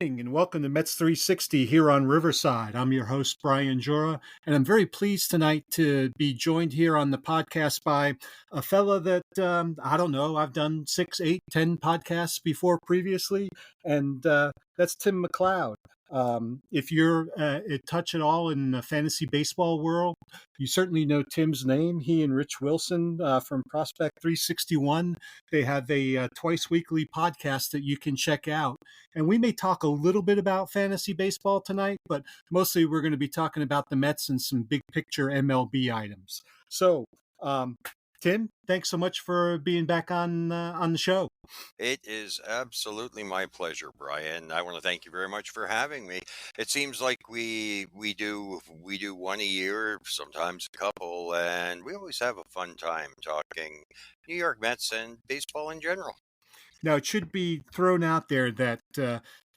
And welcome to Mets 360 here on Riverside. I'm your host, Brian Jura, and I'm very pleased tonight to be joined here on the podcast by a fella that, I don't know, I've done 6, 8, 10 podcasts before previously, and that's Tim McLeod. If you're touch at all in the fantasy baseball world, you certainly know Tim's name. He and Rich Wilson from Prospect 361, they have a twice weekly podcast that you can check out. And we may talk a little bit about fantasy baseball tonight, but mostly we're going to be talking about the Mets and some big picture MLB items. So, Tim, thanks so much for being back on the show. It is absolutely my pleasure, Brian. I want to thank you very much for having me. It seems like we do one a year, sometimes a couple, and we always have a fun time talking New York Mets and baseball in general. Now, it should be thrown out there that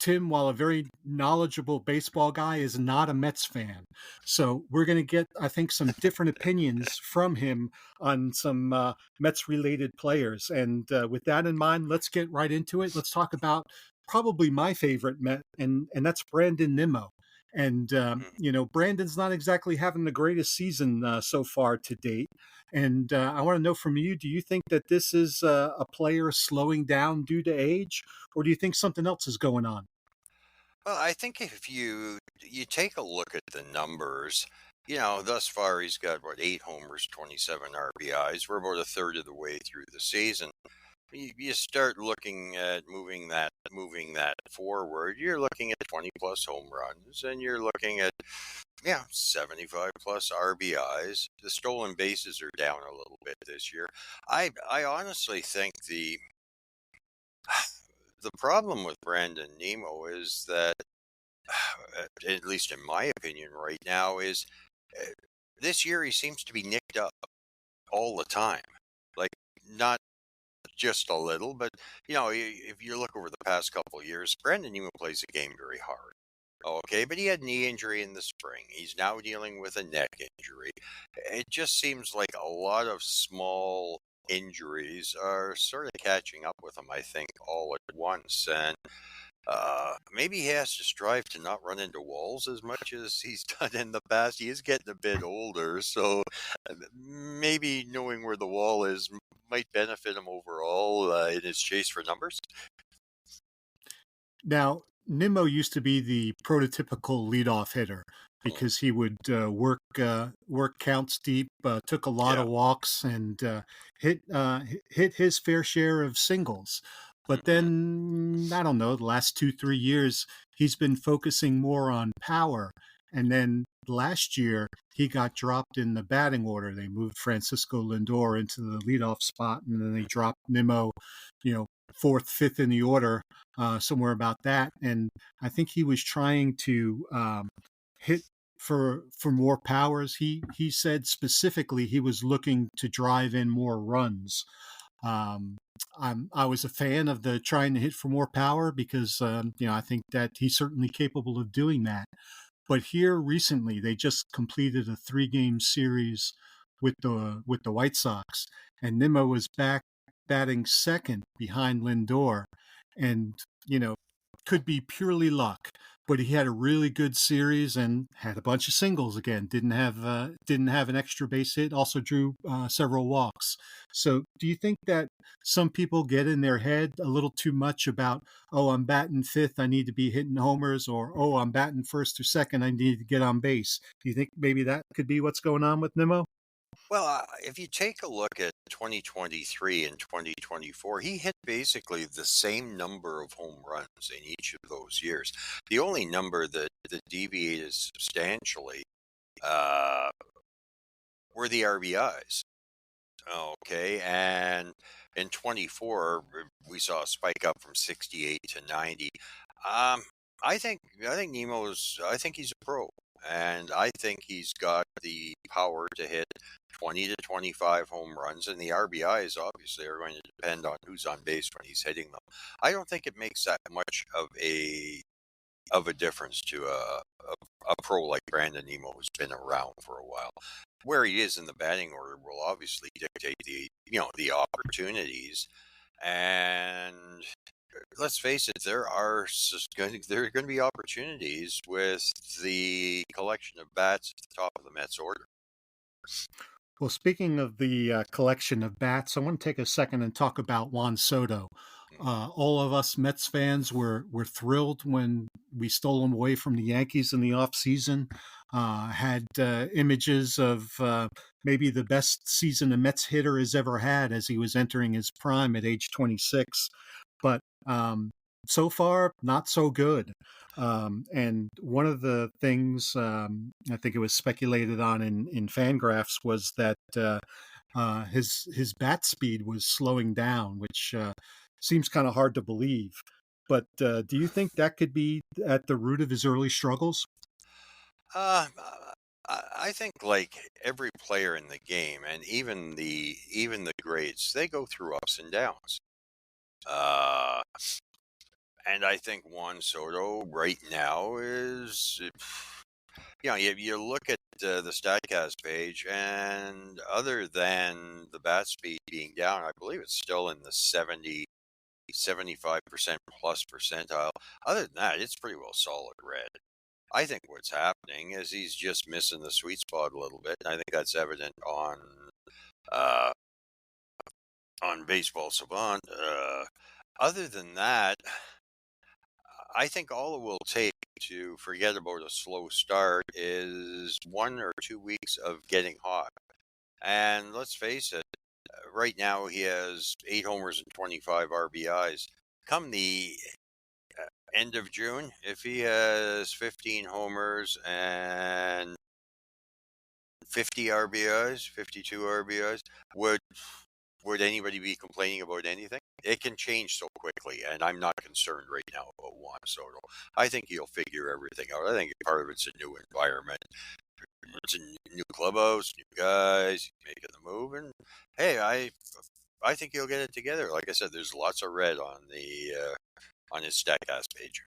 Tim, while a very knowledgeable baseball guy, is not a Mets fan. So we're going to get, I think, some different opinions from him on some Mets-related players. And with that in mind, let's get right into it. Let's talk about probably my favorite Met, and that's Brandon Nimmo. And, Brandon's not exactly having the greatest season so far to date. And I want to know from you, do you think that this is a player slowing down due to age, or do you think something else is going on? Well, I think if you take a look at the numbers, thus far he's got 8 homers, 27 RBIs. We're about a third of the way through the season. You start looking at moving that forward. You're looking at 20 plus home runs, and you're looking at 75 plus RBIs. The stolen bases are down a little bit this year. I honestly think the problem with Brandon Nimmo is that, at least in my opinion right now, is this year he seems to be nicked up all the time. Like, not just a little, but if you look over the past couple of years, Brandon Nimmo plays the game very hard. Okay, but he had knee injury in the spring. He's now dealing with a neck injury. It just seems like a lot of small injuries are sort of catching up with him, I think, all at once. And maybe he has to strive to not run into walls as much as he's done in the past. He is getting a bit older, so maybe knowing where the wall is might benefit him overall in his chase for numbers. Now, Nimmo used to be the prototypical leadoff hitter because he would work counts deep, took a lot of walks, and hit his fair share of singles. But then, I don't know, the last 2-3 years, he's been focusing more on power. And then last year, he got dropped in the batting order. They moved Francisco Lindor into the leadoff spot, and then they dropped Nimmo, 4th, 5th in the order, somewhere about that. And I think he was trying to hit for more powers. He said specifically he was looking to drive in more runs. I was a fan of the trying to hit for more power because, I think that he's certainly capable of doing that. But here recently, they just completed a 3-game series with the White Sox, and Nimmo was back batting second behind Lindor, and could be purely luck, but he had a really good series and had a bunch of singles again. Didn't have an extra base hit. Also drew several walks. So, do you think that some people get in their head a little too much about, oh, I'm batting 5th, I need to be hitting homers, or oh, I'm batting 1st or 2nd, I need to get on base? Do you think maybe that could be what's going on with Nimmo? Well, if you take a look at 2023 and 2024, he hit basically the same number of home runs in each of those years. The only number that deviated substantially were the RBIs. Okay, and in 24, we saw a spike up from 68 to 90. I think I think he's a pro, and I think he's got the power to hit 20 to 25 home runs, and the RBIs obviously are going to depend on who's on base when he's hitting them. I don't think it makes that much of a difference to a pro like Brandon Nimmo, who's been around for a while. Where he is in the batting order will obviously dictate the opportunities, and let's face it, there are going to be opportunities with the collection of bats at the top of the Mets order. Well, speaking of the collection of bats, I want to take a second and talk about Juan Soto. Mhm. All of us Mets fans were thrilled when we stole him away from the Yankees in the offseason. Had images of maybe the best season a Mets hitter has ever had as he was entering his prime at age 26. But so far, not so good. And one of the things I think it was speculated on in Fangraphs was that his bat speed was slowing down, which seems kind of hard to believe. But do you think that could be at the root of his early struggles? Uh, I think like every player in the game, and even the greats, they go through ups and downs. Uh, and I think Juan Soto right now is, you look at the Statcast page, and other than the bat speed being down, I believe it's still in the 75% plus percentile. Other than that, it's pretty well solid red. I think what's happening is he's just missing the sweet spot a little bit. And I think that's evident uh, on Baseball Savant. Other than that, I think all it will take to forget about a slow start is 1 or 2 weeks of getting hot. And let's face it, right now he has 8 homers and 25 RBIs. Come the end of June, if he has 15 homers and 50 RBIs, 52 RBIs, would anybody be complaining about anything? It can change so quickly, and I'm not concerned right now about Juan Soto. I think he'll figure everything out. I think part of it's a new environment. It's a new clubhouse, new guys, making the move, and hey, I think he'll get it together. Like I said, there's lots of red on his Statcast page.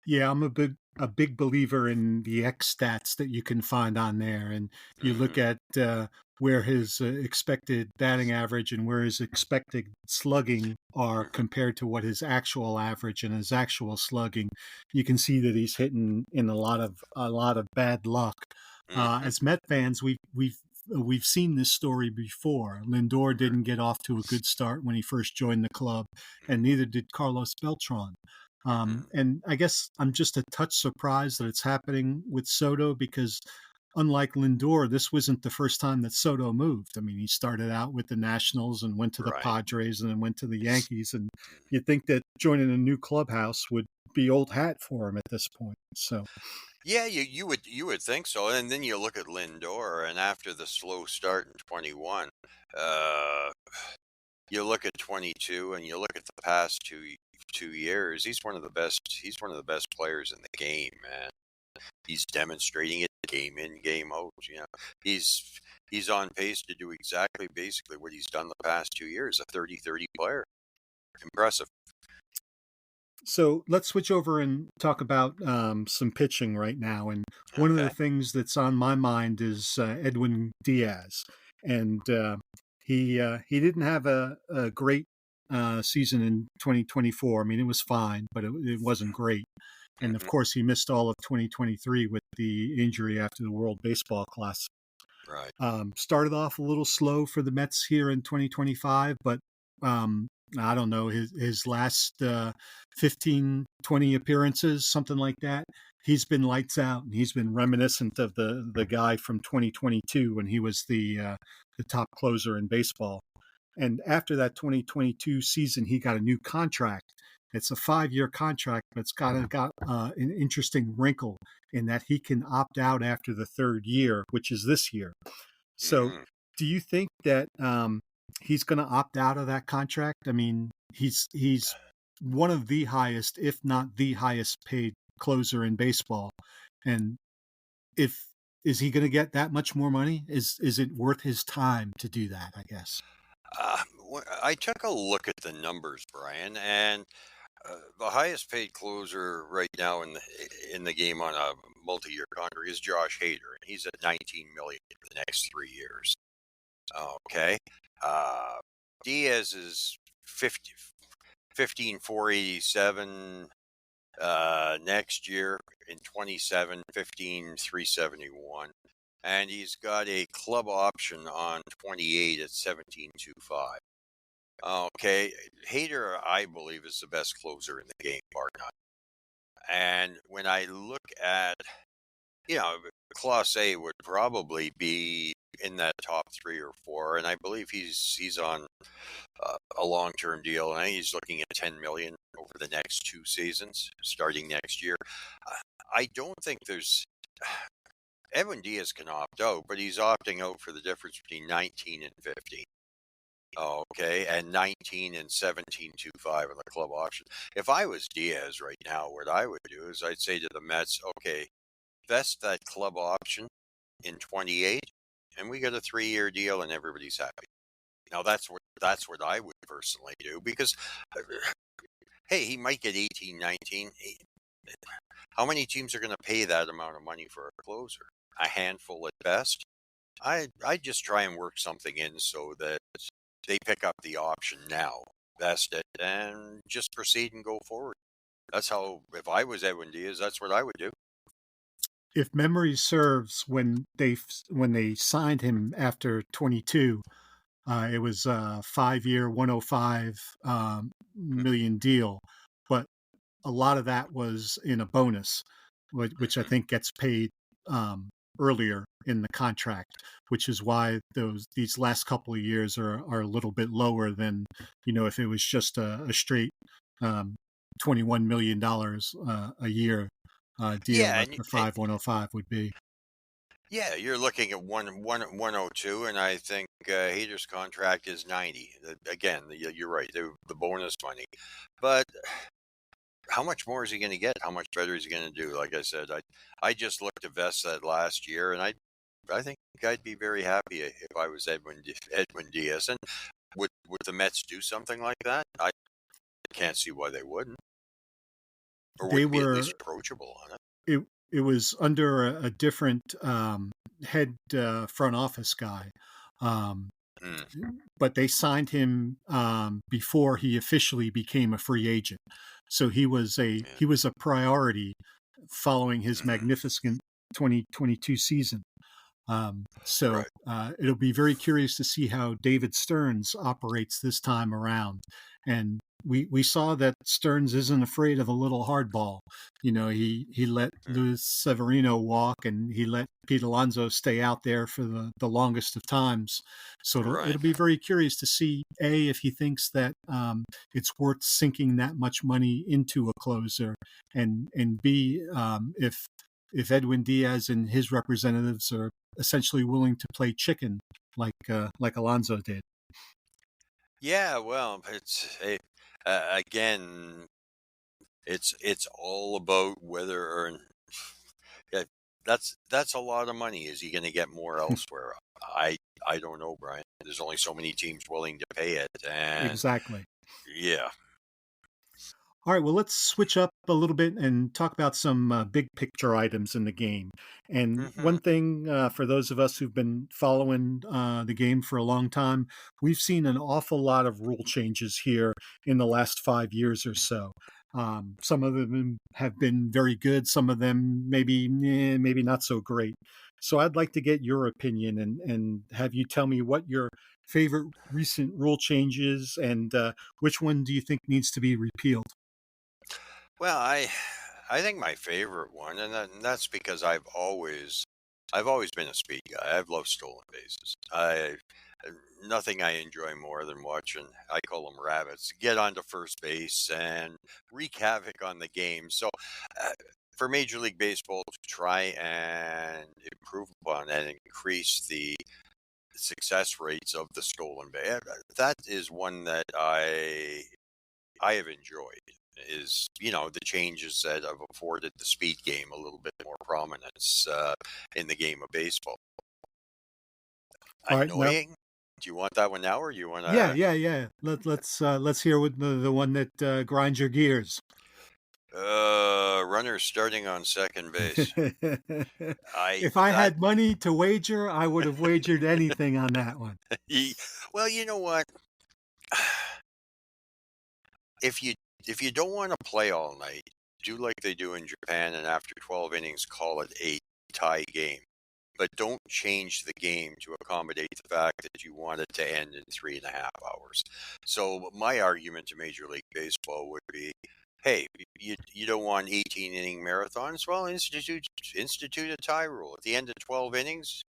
Yeah, I'm a big believer in the X stats that you can find on there, and you look Hmm. at where his expected batting average and where his expected slugging are Hmm. compared to what his actual average and his actual slugging. You can see that he's hitting in a lot of bad luck. Hmm. As Met fans, we've seen this story before. Lindor didn't get off to a good start when he first joined the club, and neither did Carlos Beltran. Hmm. And I guess I'm just a touch surprised that it's happening with Soto because, unlike Lindor, this wasn't the first time that Soto moved. I mean, he started out with the Nationals and went to the Right. Padres and then went to the Yankees. And you'd think that joining a new clubhouse would be old hat for him at this point. So, Yeah, you would think so. And then you look at Lindor, and after the slow start in 21, uh, you look at 22, and you look at the past 2 years. He's one of the best. He's one of the best players in the game, man. He's demonstrating it game in, game out. He's he's on pace to do exactly, basically what he's done the past 2 years. A 30-30 player. Impressive. So let's switch over and talk about some pitching right now. And one of the Okay. things that's on my mind is Edwin Diaz, and he didn't have a great season in 2024. I mean, it was fine, but it wasn't great. And of Hmm. course, he missed all of 2023 with the injury after the World Baseball Classic. Right. Started off a little slow for the Mets here in 2025, but um, I don't know, his last 15, 20 appearances, something like that. He's been lights out, and he's been reminiscent of the guy from 2022 when he was the top closer in baseball. And after that 2022 season, he got a new contract. It's a 5-year contract, but it's got an interesting wrinkle in that he can opt out after the third year, which is this year. So, Hmm. do you think that he's going to opt out of that contract? I mean, he's one of the highest, if not the highest paid closer in baseball, and if is he going to get that much more money? Is it worth his time to do that? I guess. I took a look at the numbers, Brian, and the highest paid closer right now in the game on a multi-year contract is Josh Hader, and he's at 19 million for the next 3 years. Okay, uh, Diaz is 50. 15,487. Next year in 27, 15,371. And he's got a club option on 28 at 17,25. Okay, Hader, I believe, is the best closer in the game, bar none. And when I look at, Class A would probably be in that top 3 or 4, and I believe he's on a long-term deal, and I think he's looking at $10 million over the next 2 seasons, starting next year. I don't think there's. Edwin Diaz can opt out, but he's opting out for the difference between 19 and 15. Okay, and 19 and 17.25 on the club option. If I was Diaz right now, what I would do is I'd say to the Mets, okay, vest that club option in 28, and we get a 3-year deal, and everybody's happy. Now that's what I would personally do, because hey, he might get 18, 19. How many teams are going to pay that amount of money for a closer? A handful at best. I just try and work something in so that they pick up the option now, vest it, and just proceed and go forward. That's how, if I was Edwin Diaz, that's what I would do. If memory serves, when they signed him after 22, it was a 5-year, 105 million deal, but a lot of that was in a bonus, which I think gets paid earlier in the contract, which is why these last couple of years are a little bit lower than, if it was just a straight $21 million a year deal Yeah, that the 105 would be. Yeah, you're looking at 102, and I think Hader's contract is 90. Again, you're right, the bonus money. But how much more is he going to get? How much better is he going to do? Like I said, I just looked at Vest that last year, and I think I'd be very happy if I was Edwin Diaz. And would the Mets do something like that? I can't see why they wouldn't, or They would be at were least approachable on it. It was under a different head front office guy, but they signed him before he officially became a free agent. So he was a priority following his magnificent 2022 season. So it'll be very curious to see how David Stearns operates this time around. And we saw that Stearns isn't afraid of a little hardball. He let Luis Severino walk, and he let Pete Alonso stay out there for the longest of times. So it'll be very curious to see, A, if he thinks that it's worth sinking that much money into a closer, and B, if Edwin Diaz and his representatives are essentially willing to play chicken like Alonso did. Yeah, well, it's again, it's all about whether or that's a lot of money. Is he going to get more elsewhere? I don't know, Brian. There's only so many teams willing to pay it, and exactly. Yeah. All right, well, let's switch up a little bit and talk about some big picture items in the game. And one thing for those of us who've been following the game for a long time, we've seen an awful lot of rule changes here in the last 5 years or so. Some of them have been very good. Some of them maybe not so great. So I'd like to get your opinion and have you tell me what your favorite recent rule changes and which one do you think needs to be repealed? Well, I think my favorite one, and that's because I've always been a speed guy. I've loved stolen bases. Nothing I enjoy more than watching, I call them rabbits, get onto first base and wreak havoc on the game. So for Major League Baseball to try and improve upon and increase the success rates of the stolen base, that is one that I have enjoyed. Is the changes that have afforded the speed game a little bit more prominence in the game of baseball. All Annoying? Right, Do you want that one now, or you want to? Yeah. Let's hear with the one that grinds your gears. Runners starting on second base. If I had money to wager, I would have wagered anything on that one. Well, you know what? if you don't want to play all night, do like they do in Japan, and after 12 innings, call it a tie game. But don't change the game to accommodate the fact that you want it to end in 3.5 hours. So my argument to Major League Baseball would be, hey, you don't want 18-inning marathons? Well, institute a tie rule. At the end of 12 innings,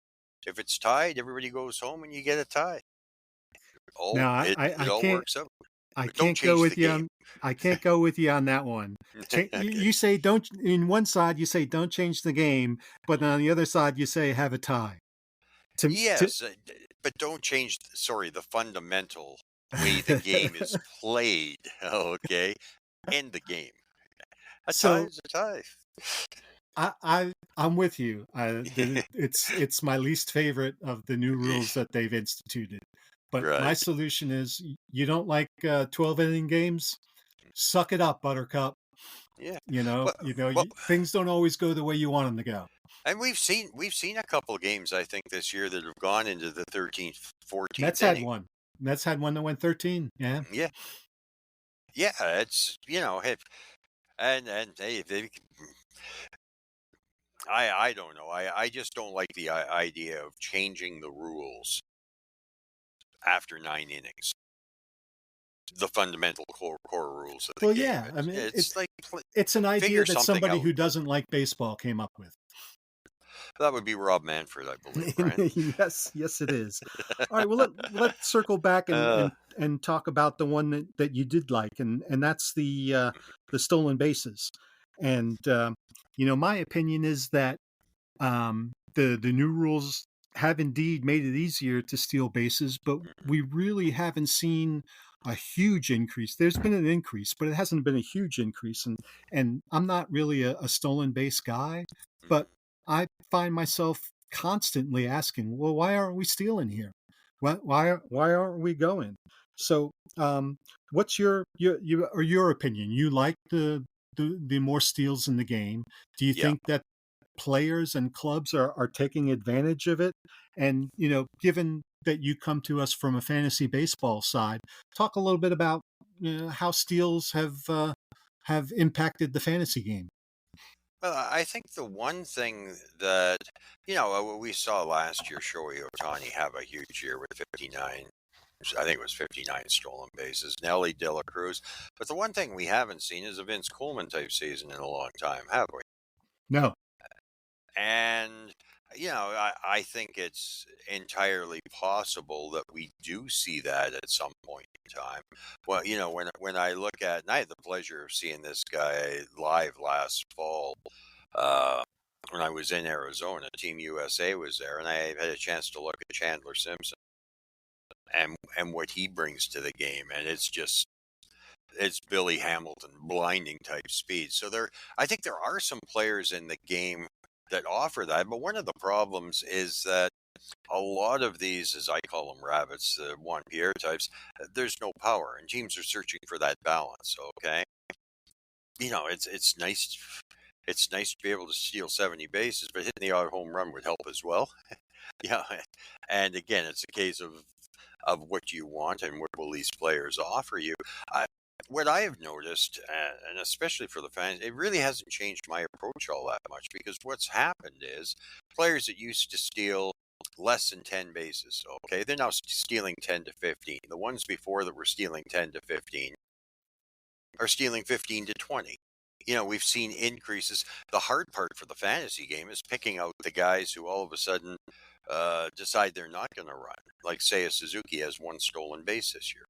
if it's tied, everybody goes home and you get a tie. Now, It all works out. I But don't can't go change the with you game. on I can't go with you on that one. Okay. You say don't in one side you say don't change the game, but on the other side you say have a tie. To Yes, but don't change, sorry, the fundamental way the game is played. Okay. End the game. A tie so is a tie. I'm with you. It's my least favorite of the new rules that they've instituted. But my Right. solution is you don't like 12 inning games, suck it up, Buttercup. Yeah. You know, Well, well, things don't always go the way you want them to go. and we've seen a couple games I think this year that have gone into the 13th, 14th Mets had inning. one. Mets had one that went 13. Yeah. Yeah. Yeah, it's hey, and hey, I don't know. I just don't like the idea of changing the rules after 9 innings. The fundamental core rules of the Well, game. yeah. I mean, It's like it's an idea figure that something somebody out. who doesn't like baseball came up with. That would be Rob Manfred, I believe, right? Yes, it is. All right. Well, let's circle back Uh, and talk about the one that you did like, and that's the stolen bases. And my opinion is that the new rules have indeed made it easier to steal bases, but we really haven't seen a huge increase. There's been an increase, but it hasn't been a huge increase. And I'm not really a stolen base guy, but I find myself constantly asking, well, why aren't we stealing here? Why aren't we going? So, what's your opinion? You like the more steals in the game. Do you yeah. think that players and clubs are taking advantage of it? And, given that you come to us from a fantasy baseball side, talk a little bit about how steals have impacted the fantasy game. Well, I think the one thing that, we saw last year, Shohei Ohtani have a huge year with 59. I think it was 59 stolen bases. Nelly De La Cruz. But the one thing we haven't seen is a Vince Coleman type season in a long time, have we? No. And, I think it's entirely possible that we do see that at some point in time. Well, when I look at, and I had the pleasure of seeing this guy live last fall, uh, when I was in Arizona, Team USA was there, and I had a chance to look at Chandler Simpson and what he brings to the game. And it's Billy Hamilton, blinding type speed. So I think there are some players in the game that offer that. But one of the problems is that a lot of these, as I call them rabbits, the Juan Pierre types, there's no power, and teams are searching for that balance. Okay, it's nice. It's nice to be able to steal 70 bases, but hitting the odd home run would help as well. Yeah, and again, it's a case of what you want and what will these players offer you. What I have noticed, and especially for the fans, it really hasn't changed my approach all that much, because what's happened is players that used to steal less than 10 bases, okay, they're now stealing 10 to 15. The ones before that were stealing 10 to 15 are stealing 15 to 20. We've seen increases. The hard part for the fantasy game is picking out the guys who all of a sudden decide they're not going to run. Like, say, a Suzuki has one stolen base this year.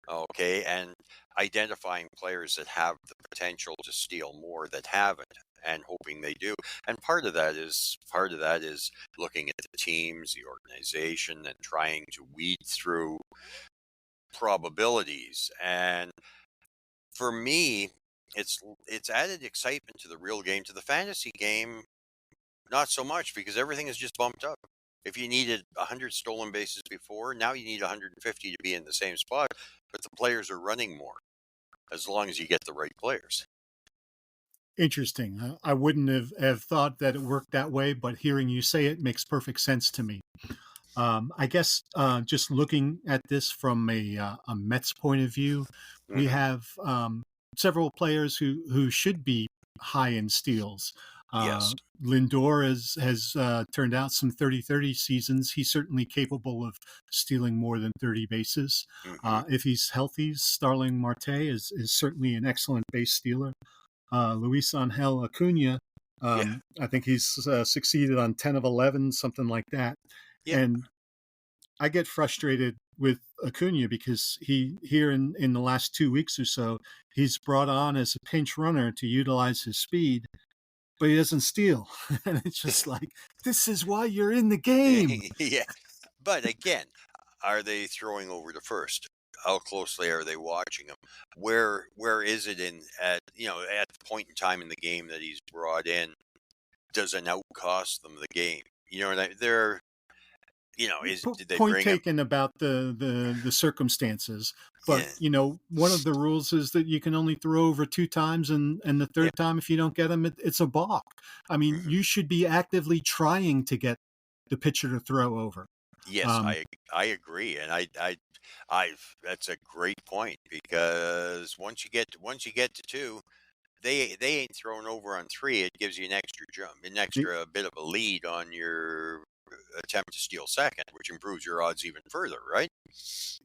Okay, and identifying players that have the potential to steal more that haven't, and hoping they do. And part of that is looking at the teams, the organization, and trying to weed through probabilities. And for me, it's added excitement to the real game. To the fantasy game, not so much, because everything is just bumped up. If you needed 100 stolen bases before, now you need 150 to be in the same spot, but the players are running more as long as you get the right players. Interesting. I wouldn't have thought that it worked that way, but hearing you say it makes perfect sense to me. I guess just looking at this from a Mets point of view, we Hmm. have several players who should be high in steals. Yes. Lindor has turned out some 30-30 seasons. He's certainly capable of stealing more than 30 bases. Hmm. If he's healthy, Starling Marte is certainly an excellent base stealer. Luis Angel Acuna, Yeah. I think he's succeeded on 10 of 11, something like that. Yeah. And I get frustrated with Acuna because he here in the last 2 weeks or so, he's brought on as a pinch runner to utilize his speed, but he doesn't steal. And it's just like, this is why you're in the game. Yeah. But again, are they throwing over to first? How closely are they watching him? Where is it in at at the point in time in the game that he's brought in? Does an out cost them the game? You know what they're is did they Point bring him? taken about the circumstances, but Yeah. one of the rules is that you can only throw over 2 times, and the Yeah. third time, if you don't get them, it's a balk. I mean, Hmm. you should be actively trying to get the pitcher to throw over. Yes, Um, I agree, and I that's a great point because once you get to two, they ain't thrown over on three. It gives you an extra jump, an the, extra bit of a lead on your attempt to steal second, which improves your odds even further, right?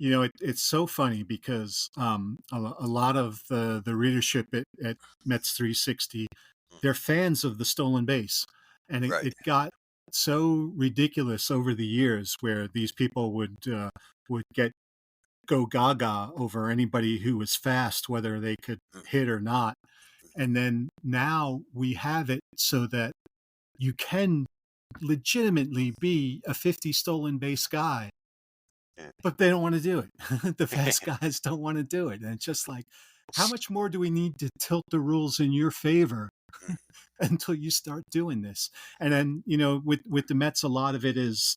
it's so funny because a lot of the readership at Mets 360, Mm. they're fans of the stolen base, and Right. it got so ridiculous over the years where these people would go gaga over anybody who was fast, whether they could Mm. hit or not. And then now we have it so that you can legitimately be a 50 stolen base guy, Yeah. but they don't want to do it. The fast guys don't want to do it. And it's just like, how much more do we need to tilt the rules in your favor until you start doing this? And then, with the Mets, a lot of it is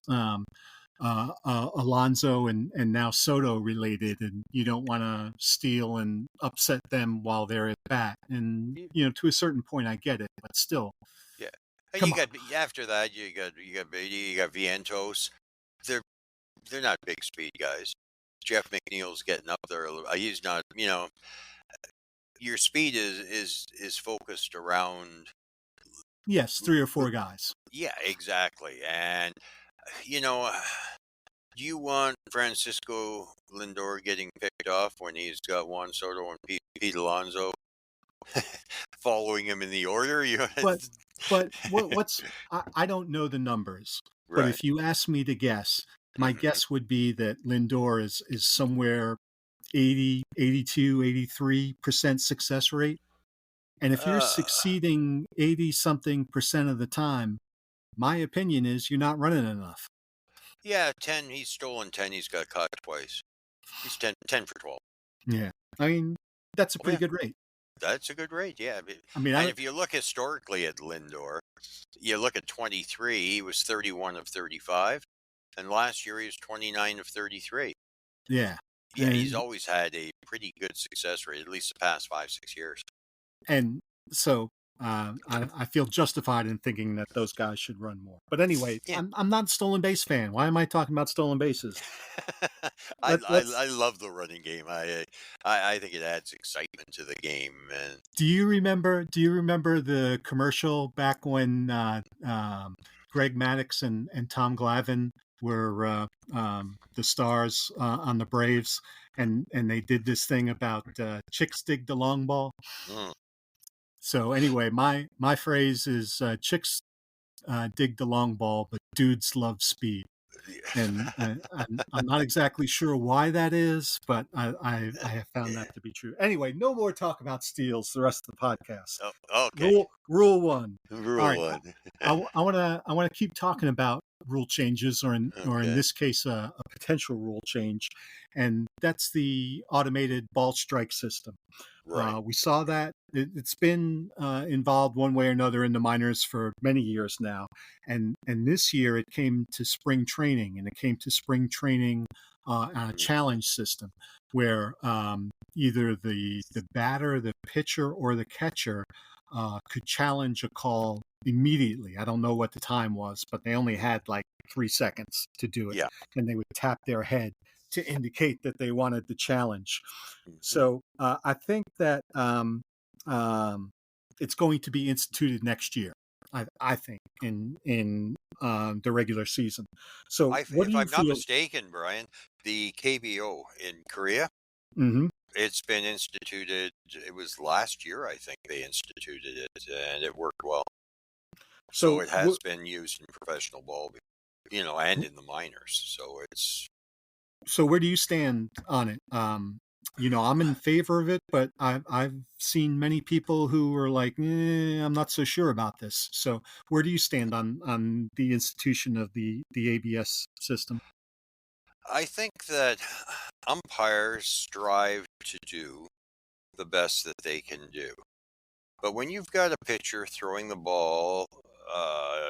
Alonso and now Soto related, and you don't want to steal and upset them while they're at bat. And Y- to a certain point, I get it, but still, Yeah. And come you on. got after that you got Vientos. They're they're not big speed guys. Jeff McNeil's getting up there. He's not. Your speed is focused around. Yes, three or four guys. Yeah, exactly. And you know, do you want Francisco Lindor getting picked off when he's got Juan Soto and Pete Alonso following him in the order? But what's I don't know the numbers, but Right. if you ask me to guess, my Hmm. guess would be that Lindor is somewhere 80, 82, 83% success rate. And if you're Uh, succeeding 80 something percent of the time, my opinion is you're not running enough. yeah, 10. He's stolen 10. He's got caught twice. He's 10 for 12. Yeah. I mean, that's a Oh, pretty yeah, good rate. that's a good rate. Yeah. I mean, And if you look historically at Lindor, you look at 23, he was 31 of 35. And last year he was 29 of 33. yeah. Yeah, he's And always had a pretty good success rate, at least the past 5, 6 years. and so I feel justified in thinking that those guys should run more. But anyway, Yeah. I'm not a stolen base fan. Why am I talking about stolen bases? I, I Let's. I love the running game. I think it adds excitement to the game, and Do you remember the commercial back when Greg Maddux and Tom Glavine were the stars on the Braves, and they did this thing about chicks dig the long ball. mm, So anyway, my phrase is chicks dig the long ball, but dudes love speed. And I'm not exactly sure why that is, but I have found that to be true. Anyway, no more talk about steals the rest of the podcast. oh, okay, Rule one. All rule right, one. I want to keep talking about rule changes, or in Okay, this case, a potential rule change, and that's the automated ball strike system. right. We saw that it's been involved one way or another in the minors for many years now, and this year it came to spring training, and it came to spring training on a Mm, challenge system where either the batter, the pitcher, or the catcher could challenge a call immediately. I don't know what the time was, but they only mm, had like 3 seconds to do it, yeah. and they would tap their head to indicate that they wanted the challenge. Mhm. So I think that it's going to be instituted next year. I think in the regular season. So what do If you I'm not feel? mistaken, Brian, the KBO in Korea, Hmm. it's been instituted. It was last year, I think they instituted it, and it worked well. So So it has been used in professional ball, and in the minors. so where do you stand on it? I'm in favor of it, but I've seen many people who are like, I'm not so sure about this. So where do you stand on the institution of the ABS system? I think that umpires strive to do the best that they can do. But when you've got a pitcher throwing the ball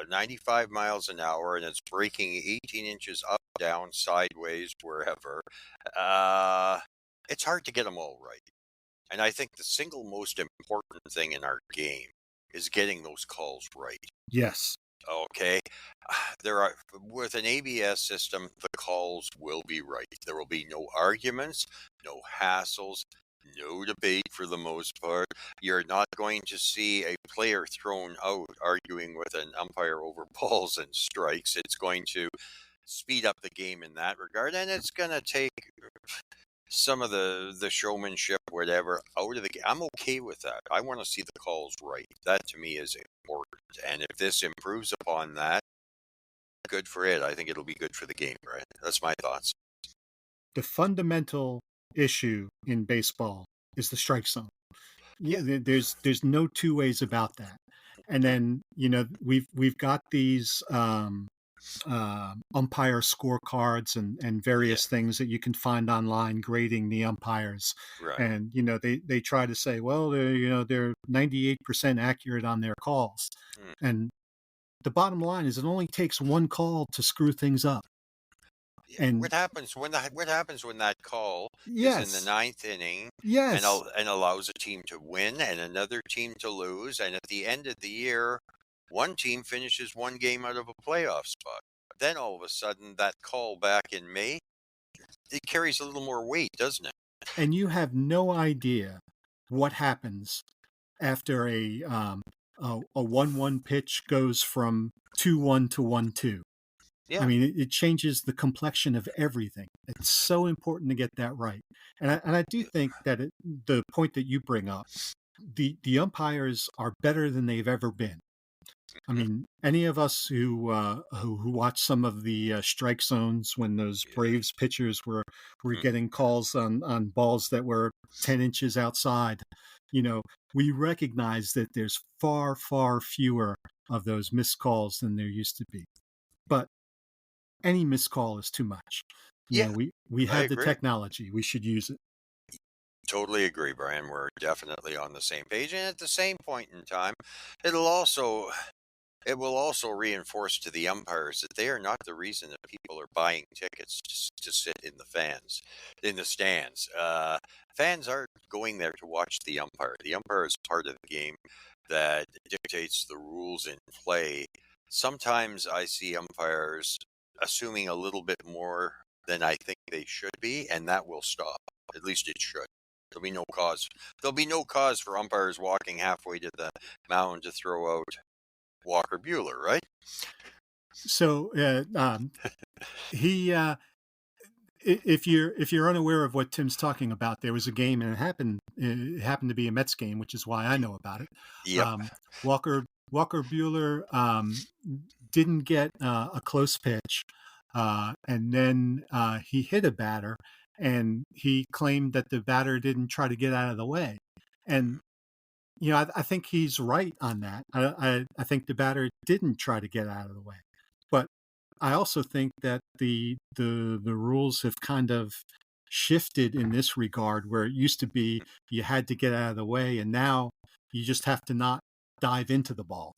95 miles an hour and it's breaking 18 inches up, down, sideways, wherever, uh, it's hard to get them all right. And I think the single most important thing in our game is getting those calls right. Yes. Okay. With an ABS system, the calls will be right. There will be no arguments, no hassles, no debate for the most part. You're not going to see a player thrown out arguing with an umpire over balls and strikes. It's going to speed up the game in that regard, and it's going to take some of the showmanship, whatever, out of the game. I'm okay with that. I want to see the calls right. That to me is important. And if this improves upon that, good for it. I think it'll be good for the game, right? That's my thoughts. The fundamental issue in baseball is the strike zone. Yeah, Yeah. there's no two ways about that. And Mhm. then we've got these umpire scorecards and Yeah. various things that you can find online grading the umpires. Right. And they try to say, well, they're 98% accurate on their calls. Mm. And the bottom line is it only takes one call to screw things up. Yeah. And What happens when that call is in the yes, ninth inning yes. and allows a team to win and another team to lose, and at the end of the year, one team finishes one game out of a playoff spot. Then all of a sudden, that call back in May, it carries a little more weight, doesn't it? And you have no idea what happens after a 1-1 pitch goes from 2-1 to 1-2. I Yeah. mean, it changes the complexion of everything. It's so important to get that right. And I do think that the point that you bring up, the umpires are better than they've ever been. I Mhm. mean, any of us who watched some of the strike zones when those Yeah. Braves pitchers were Mm. getting calls on balls that were 10 inches outside, you know, we recognize that there's far, far fewer of those missed calls than there used to be. But any missed call is too much. Yeah, We I have the agree. technology. We should use it. Totally agree, Brian. We're definitely on the same page. And at the same point in time, it'll also it will also reinforce to the umpires that they are not the reason that people are buying tickets to sit in the stands. Fans aren't going there to watch the umpire. The umpire is part of the game that dictates the rules in play. Sometimes I see umpires assuming a little bit more than I think they should be, and that will stop. At least it should. There'll be no cause. There'll be no cause for umpires walking halfway to the mound to throw out Walker Bueller, right? So he if you're unaware of what Tim's talking about, there was a game, and it happened to be a Mets game, which is why I know about it. Yep. Um, Walker Bueller didn't get a close pitch, and then he hit a batter, and he claimed that the batter didn't try to get out of the way. And I think he's right on that. I think the batter didn't try to get out of the way, but I also think that the rules have kind of shifted in this regard, where it used to be you had to get out of the way, and now you just have to not dive into the ball.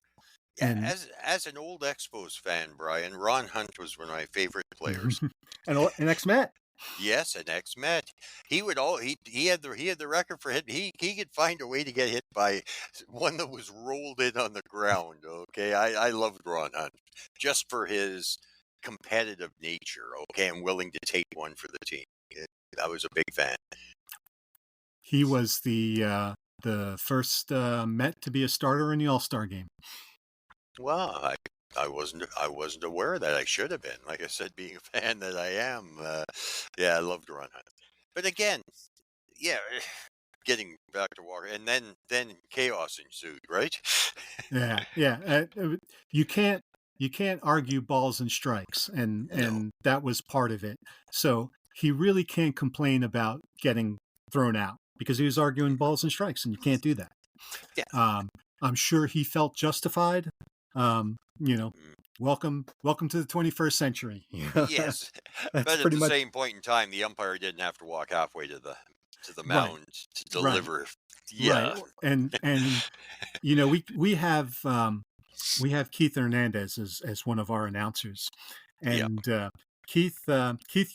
Yeah, And as an old Expos fan, Brian, Ron Hunt was one of my favorite players. an ex-Met. Yes, an ex-Met. He had the record for hit. He could find a way to get hit by one that was rolled in on the ground. Okay, I loved Ron Hunt just for his competitive nature. Okay, and willing to take one for the team. I was a big fan. He was the first Met to be a starter in the All-Star game. Well, I wasn't aware that I should have been. Like I said, being a fan that I am, yeah, I loved Ron Hunt. But again, yeah, getting back to Walker, and then chaos ensued, right? Yeah, yeah. You can't you can't argue balls and strikes, and No. that was part of it. So he really can't complain about getting thrown out because he was arguing balls and strikes, and you can't do that. Yeah. I'm sure he felt justified. You know, Mm, welcome to the 21st century. yes, That's but at pretty the much same point in time, the umpire didn't have to walk halfway to the right, mound to right, deliver. right. Yeah. And we have Keith Hernandez as one of our announcers, Yeah. and Keith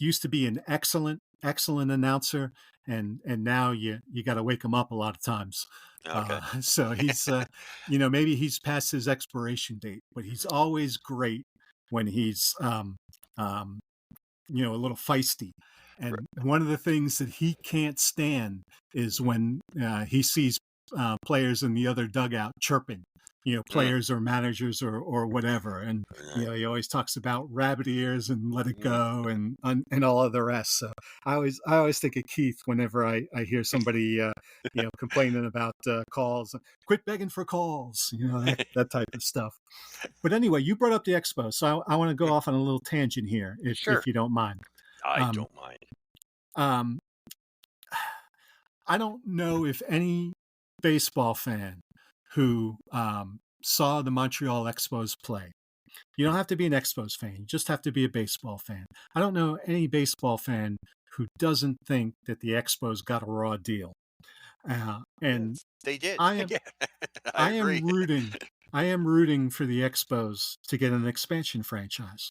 used to be an excellent announcer, and now you got to wake him up a lot of times. Okay. So he's maybe he's past his expiration date, but he's always great when he's um, a little feisty. And one of the things that he can't stand is when he sees players in the other dugout chirping, Mm, players or managers or whatever. And, mm, he always talks about rabbit ears and let it mm. go and all of the rest. So I always think of Keith whenever I hear somebody, complaining about calls, quit begging for calls, that type of stuff. But anyway, you brought up the Expo, so I want to go off on a little tangent here, Sure. if you don't mind. I Um, don't mind. um, I don't know if any baseball fan who saw the Montreal Expos play. You don't have to be an Expos fan; you just have to be a baseball fan. I don't know any baseball fan who doesn't think that the Expos got a raw deal. And Yes, they did. I am Yeah, I I am agree. rooting I am rooting for the Expos to get an expansion franchise.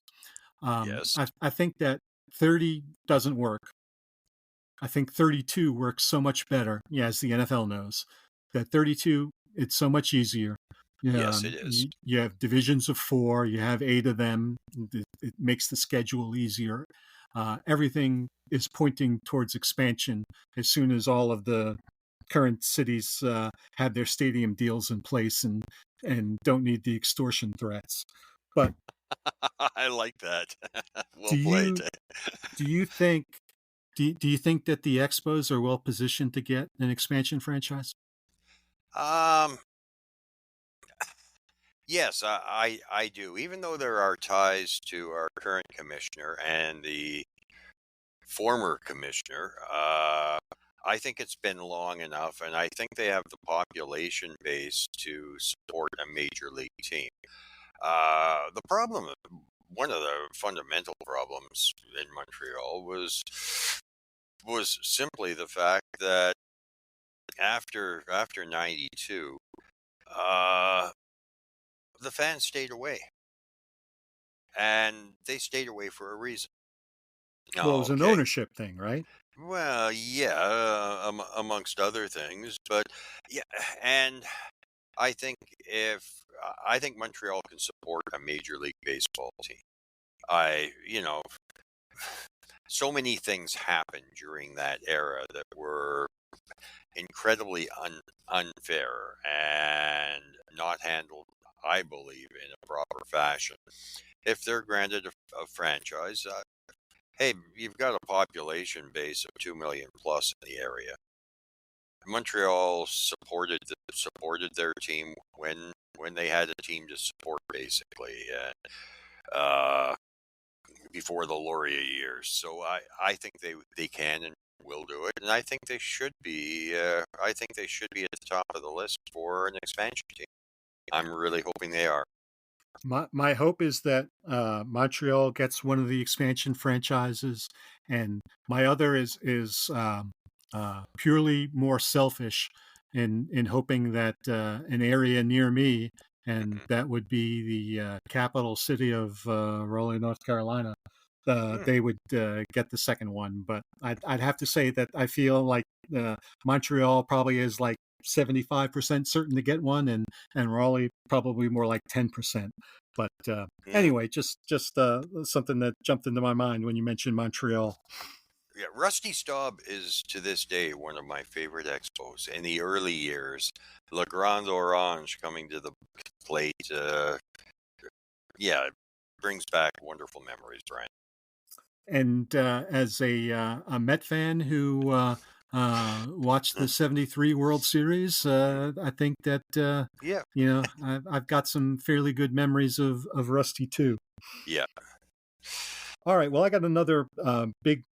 Yes. I think that 30 doesn't work. I think 32 works so much better. Yeah, as the NFL knows, that 32 it's so much easier. Yes, it is. You have divisions of four. You have 8 of them. It makes the schedule easier. Everything is pointing towards expansion as soon as all of the current cities have their stadium deals in place and don't need the extortion threats. But I like that. do Well played. you do you think do you think that the Expos are well positioned to get an expansion franchise? Um, yes, I do. Even though there are ties to our current commissioner and the former commissioner, I think it's been long enough, and I think they have the population base to support a major league team. The problem, one of the fundamental problems in Montreal was simply the fact that after '92, uh, the fans stayed away, and they stayed away for a reason. Well, it was an Okay, ownership thing, right? well, yeah, amongst other things, but yeah, and I think Montreal can support a major league baseball team. So many things happened during that era that were incredibly unfair and not handled, I believe, in a proper fashion. If they're granted a franchise, hey, you've got a population base of 2 million plus in the area. Montreal supported their team when they had a team to support, basically, uh, before the Laurier years. So I think they can and will do it, and I think they should be. I think they should be at the top of the list for an expansion team. I'm really hoping they are. My hope is that Montreal gets one of the expansion franchises, and my other is purely more selfish in hoping that an area near me, and Mhm. that would be the capital city of Raleigh, North Carolina. Mm. They would get the second one, but I'd have to say that I feel like Montreal probably is like 75% certain to get one, and Raleigh probably more like 10%. But Mm. anyway, just something that jumped into my mind when you mentioned Montreal. Yeah, Rusty Staub is to this day one of my favorite expos. In the early years, Le Grand Orange coming to the plate, yeah, it brings back wonderful memories, Brian. And as a Met fan who watched the '73 World Series, I think that Yeah, I've got some fairly good memories of Rusty too. yeah. All right, well, I got another big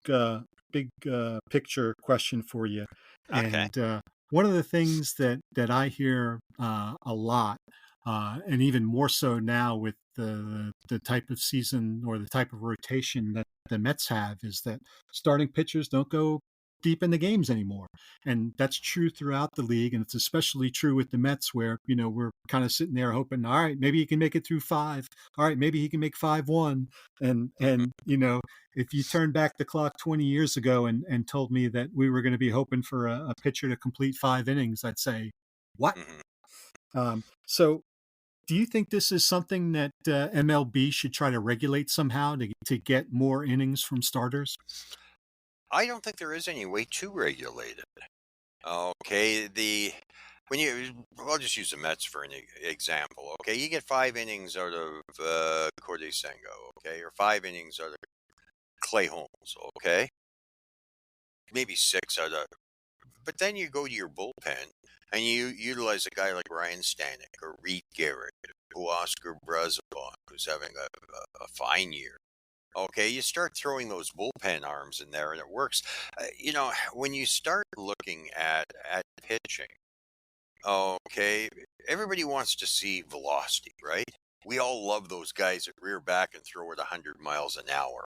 picture question for you, Okay. and one of the things that I hear a lot, and even more so now with the type of season or the type of rotation that the Mets have, is that starting pitchers don't go deep into games anymore, and that's true throughout the league, and it's especially true with the Mets, where we're kind of sitting there hoping, all right, maybe he can make it through five, all right, maybe he can make 5-1, and if you turn back the clock 20 years ago and told me that we were going to be hoping for a pitcher to complete 5 innings, I'd say, what? Hmm. So do you think this is something that MLB should try to regulate somehow to get more innings from starters? I don't think there is any way to regulate it. Okay, when I'll just use the Mets for an example. Okay, you get 5 innings out of Corey Sengo, okay, or 5 innings out of Clay Holmes, okay, maybe six out of. But then you go to your bullpen and you utilize a guy like Ryan Stanek or Reed Garrett or Oscar Brazabon, who's having a fine year. Okay, you start throwing those bullpen arms in there, and it works. When you start looking at pitching, okay, everybody wants to see velocity, right? We all love those guys that rear back and throw it 100 miles an hour.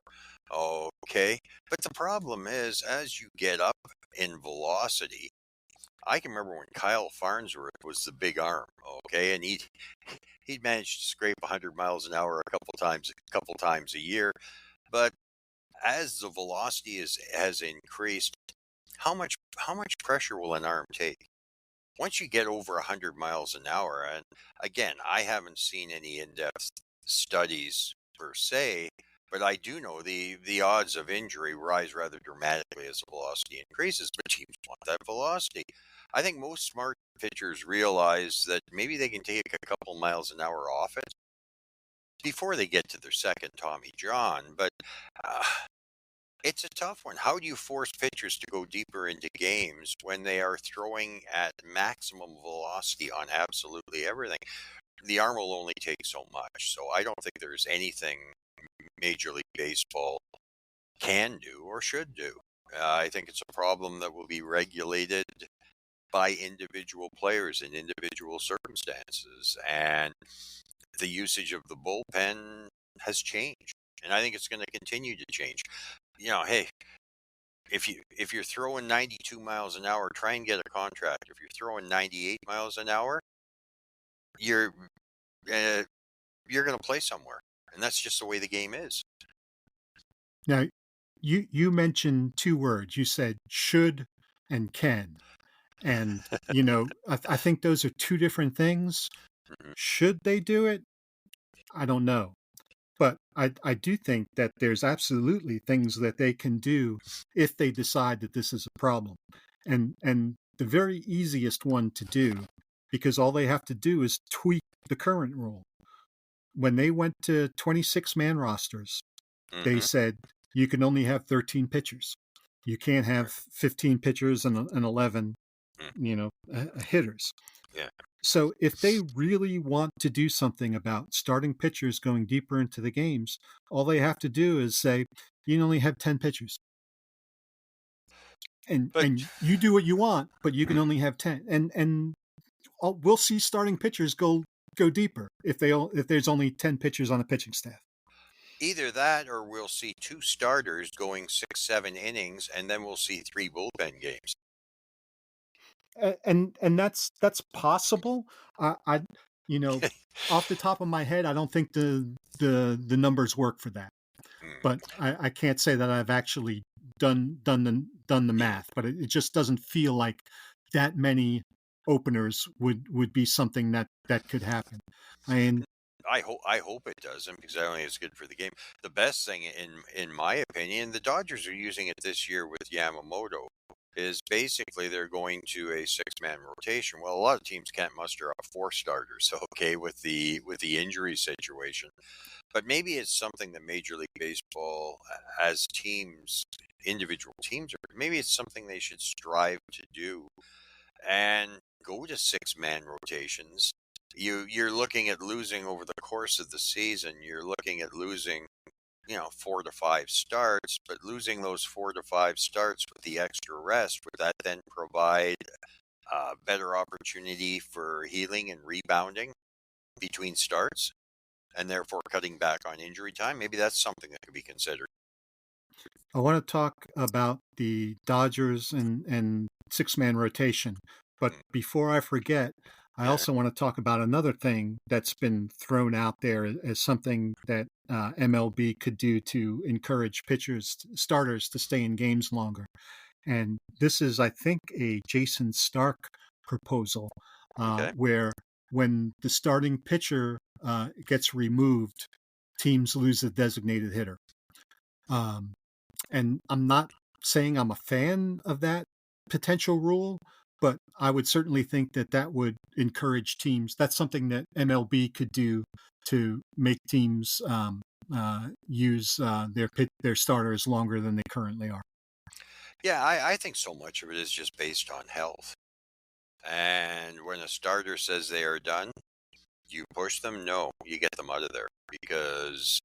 Okay, but the problem is, as you get up in velocity, I can remember when Kyle Farnsworth was the big arm, okay, and he'd managed to scrape 100 miles an hour a couple times a year. But as the velocity has increased, how much pressure will an arm take? Once you get over 100 miles an hour, and again, I haven't seen any in-depth studies per se, but I do know the odds of injury rise rather dramatically as the velocity increases, but teams want that velocity. I think most smart pitchers realize that maybe they can take a couple miles an hour off it before they get to their second Tommy John, but uh, it's a tough one. How do you force pitchers to go deeper into games when they are throwing at maximum velocity on absolutely everything? The arm will only take so much, so I don't think there's anything Major League Baseball can do or should do. I think it's a problem that will be regulated by individual players in individual circumstances, and the usage of the bullpen has changed, and I think it's going to continue to change. Hey, if you're throwing 92 miles an hour, try and get a contract. If you're throwing 98 miles an hour, you're uh, you're going to play somewhere, and that's just the way the game is. Now, you mentioned two words. You said should and can. And, I think those are two different things. Mhm. Should they do it? I don't know. But I do think that there's absolutely things that they can do if they decide that this is a problem. And the very easiest one to do, because all they have to do is tweak the current rule. When they went to 26-man rosters, they Mhm. said you can only have 13 pitchers. You can't have Right. 15 pitchers and 11, Mm. hitters. Yeah. So if they really want to do something about starting pitchers going deeper into the games, all they have to do is say, you can only have 10 pitchers. And But and you do what you want, but you can only have 10. And we'll see starting pitchers go deeper if there's only 10 pitchers on a pitching staff. either that or we'll see two starters going 6, 7 innings, and then we'll see three bullpen games. And that's possible. I off the top of my head, I don't think the numbers work for that. Mm. But I can't say that I've actually done the Yeah. math. But it just doesn't feel like that many openers would be something that could happen. I mean, I hope it doesn't, because I don't think it's good for the game. The best thing, in my opinion, the Dodgers are using it this year with Yamamoto, is basically they're going to a six-man rotation. Well, a lot of teams can't muster up four starters, okay, with the injury situation. But maybe it's something that Major League Baseball, as teams, individual teams, or maybe it's something they should strive to do and go to six-man rotations. You're looking at losing over the course of the season. You're looking at losing, 4 to 5 starts, but losing those 4 to 5 starts with the extra rest, would that then provide a better opportunity for healing and rebounding between starts, and therefore cutting back on injury time? Maybe that's something that could be considered. I want to talk about the Dodgers and six-man rotation. But Mm, before I forget, I yeah. also want to talk about another thing that's been thrown out there as something that MLB could do to encourage starters to stay in games longer. And this is, I think, a Jason Stark proposal, Okay. where when the starting pitcher gets removed, teams lose a designated hitter. Um, and I'm not saying I'm a fan of that potential rule, but I would certainly think that that would encourage teams. That's something that MLB could do to make teams use their starters longer than they currently are. Yeah, I think so much of it is just based on health. And when a starter says they are done, you push them? No, you get them out of there, because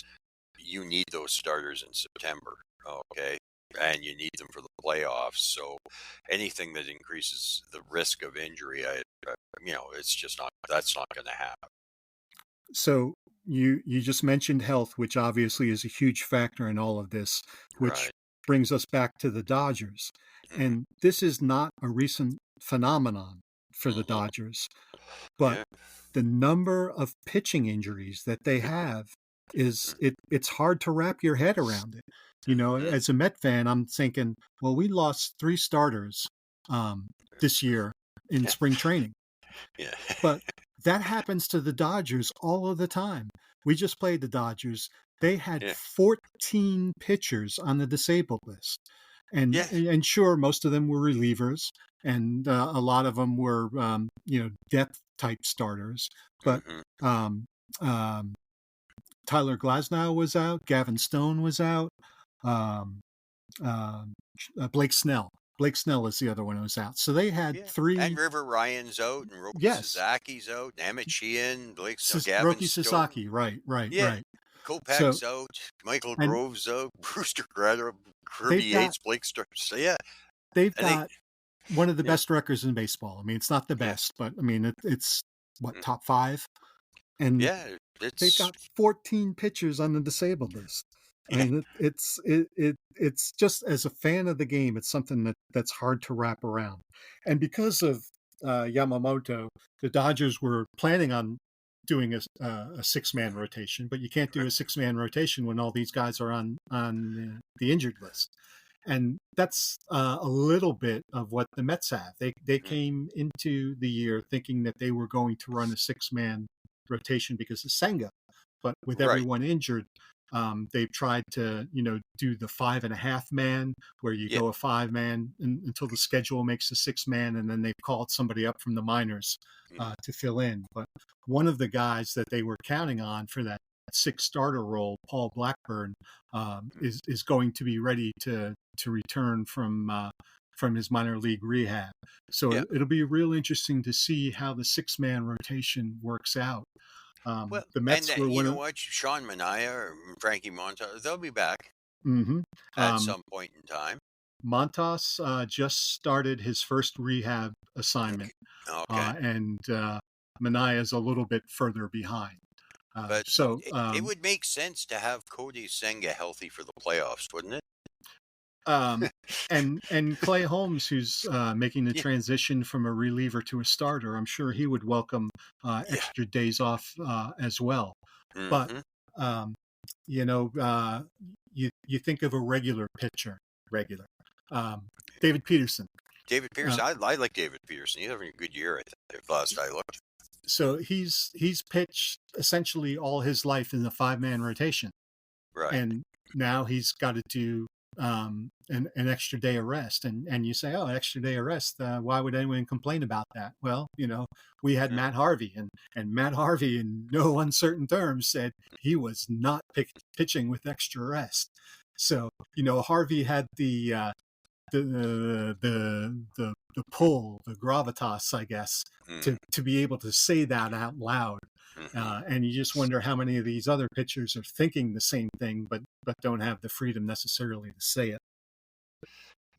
you need those starters in September, okay? And you need them for the playoffs. So anything that increases the risk of injury, it's just not, that's not going to happen. So you just mentioned health, which obviously is a huge factor in all of this, which Right. brings us back to the Dodgers. Hmm. And this is not a recent phenomenon for the Hmm. Dodgers, but Yeah. the number of pitching injuries that they have it's hard to wrap your head around it. Hmm. As a Met fan, I'm thinking, well, we lost 3 starters this year in Yeah. spring training. Yeah. But that happens to the Dodgers all of the time. We just played the Dodgers. They had Yeah. 14 pitchers on the disabled list. And Yeah. and sure, most of them were relievers, and a lot of them were depth type starters. But Hmm. um, um, Tyler Glasnow was out, Gavin Stone was out, um, um, Blake Snell. Blake Snell is the other one who was out. So they had Yeah. And three. River Ryan's out, and Roki Yes, Suzuki's out, and Emmett Sheehan, Blake Snow, Gavin Roki Stone. Sasaki, right, right, Yeah. right. So, Kopech's out, Michael and Grove's out, Brewster Greta, Kirby they've got Yates, Blake Star. So yeah, they've and they, got one of the yeah, best records in baseball. I mean, it's not the yeah, best, but I mean, it's what, mm, top five, and yeah. they've It's got 14 pitchers on the disabled list. I yeah, mean, it's just, as a fan of the game, it's something that's hard to wrap around. And because of Yamamoto, the Dodgers were planning on doing a six-man rotation, but you can't do a six-man rotation when all these guys are on the injured list. And that's a little bit of what the Mets have. They mm, came into the year thinking that they were going to run a six-man rotation because of Senga, but with right. everyone injured, they've tried to do the 5.5 man, where you Yeah, go a 5 man until the schedule makes a 6 man, and then they've called somebody up from the minors mm, to fill in. But one of the guys that they were counting on for that six starter role, Paul Blackburn, mm, is going to be ready to return from his minor league rehab. So yeah. it'll be real interesting to see how the 6 man rotation works out. Well, The and Mets were you one know of. what, Sean Mania or Frankie Monta, they'll be back Hmm. at um, some point in time. Montas just started his first rehab assignment, Okay, okay. and Manaya's a little bit further behind. But So it would make sense to have Cody Senga healthy for the playoffs, wouldn't it? um, and Clay Holmes, who's making the Yeah, transition from a reliever to a starter, I'm sure he would welcome yeah. extra days off as well. But Hmm. um, you know, you think of a regular pitcher, regular um, David Peterson. David Uh, Pearson, I like David Pearson. He's having a good year, I think, if last I looked. So he's pitched essentially all his life in the 5-man rotation, Right. and now he's got to do an extra day of rest. And you say, oh, an extra day of rest. Why would anyone complain about that? Well, we had Mm, Matt Harvey, and Matt Harvey, in no uncertain terms, said he was not pitching with extra rest. So Harvey had the pull, the gravitas, I guess, mm, to be able to say that out loud. hmm And you just wonder how many of these other pitchers are thinking the same thing, but don't have the freedom necessarily to say it.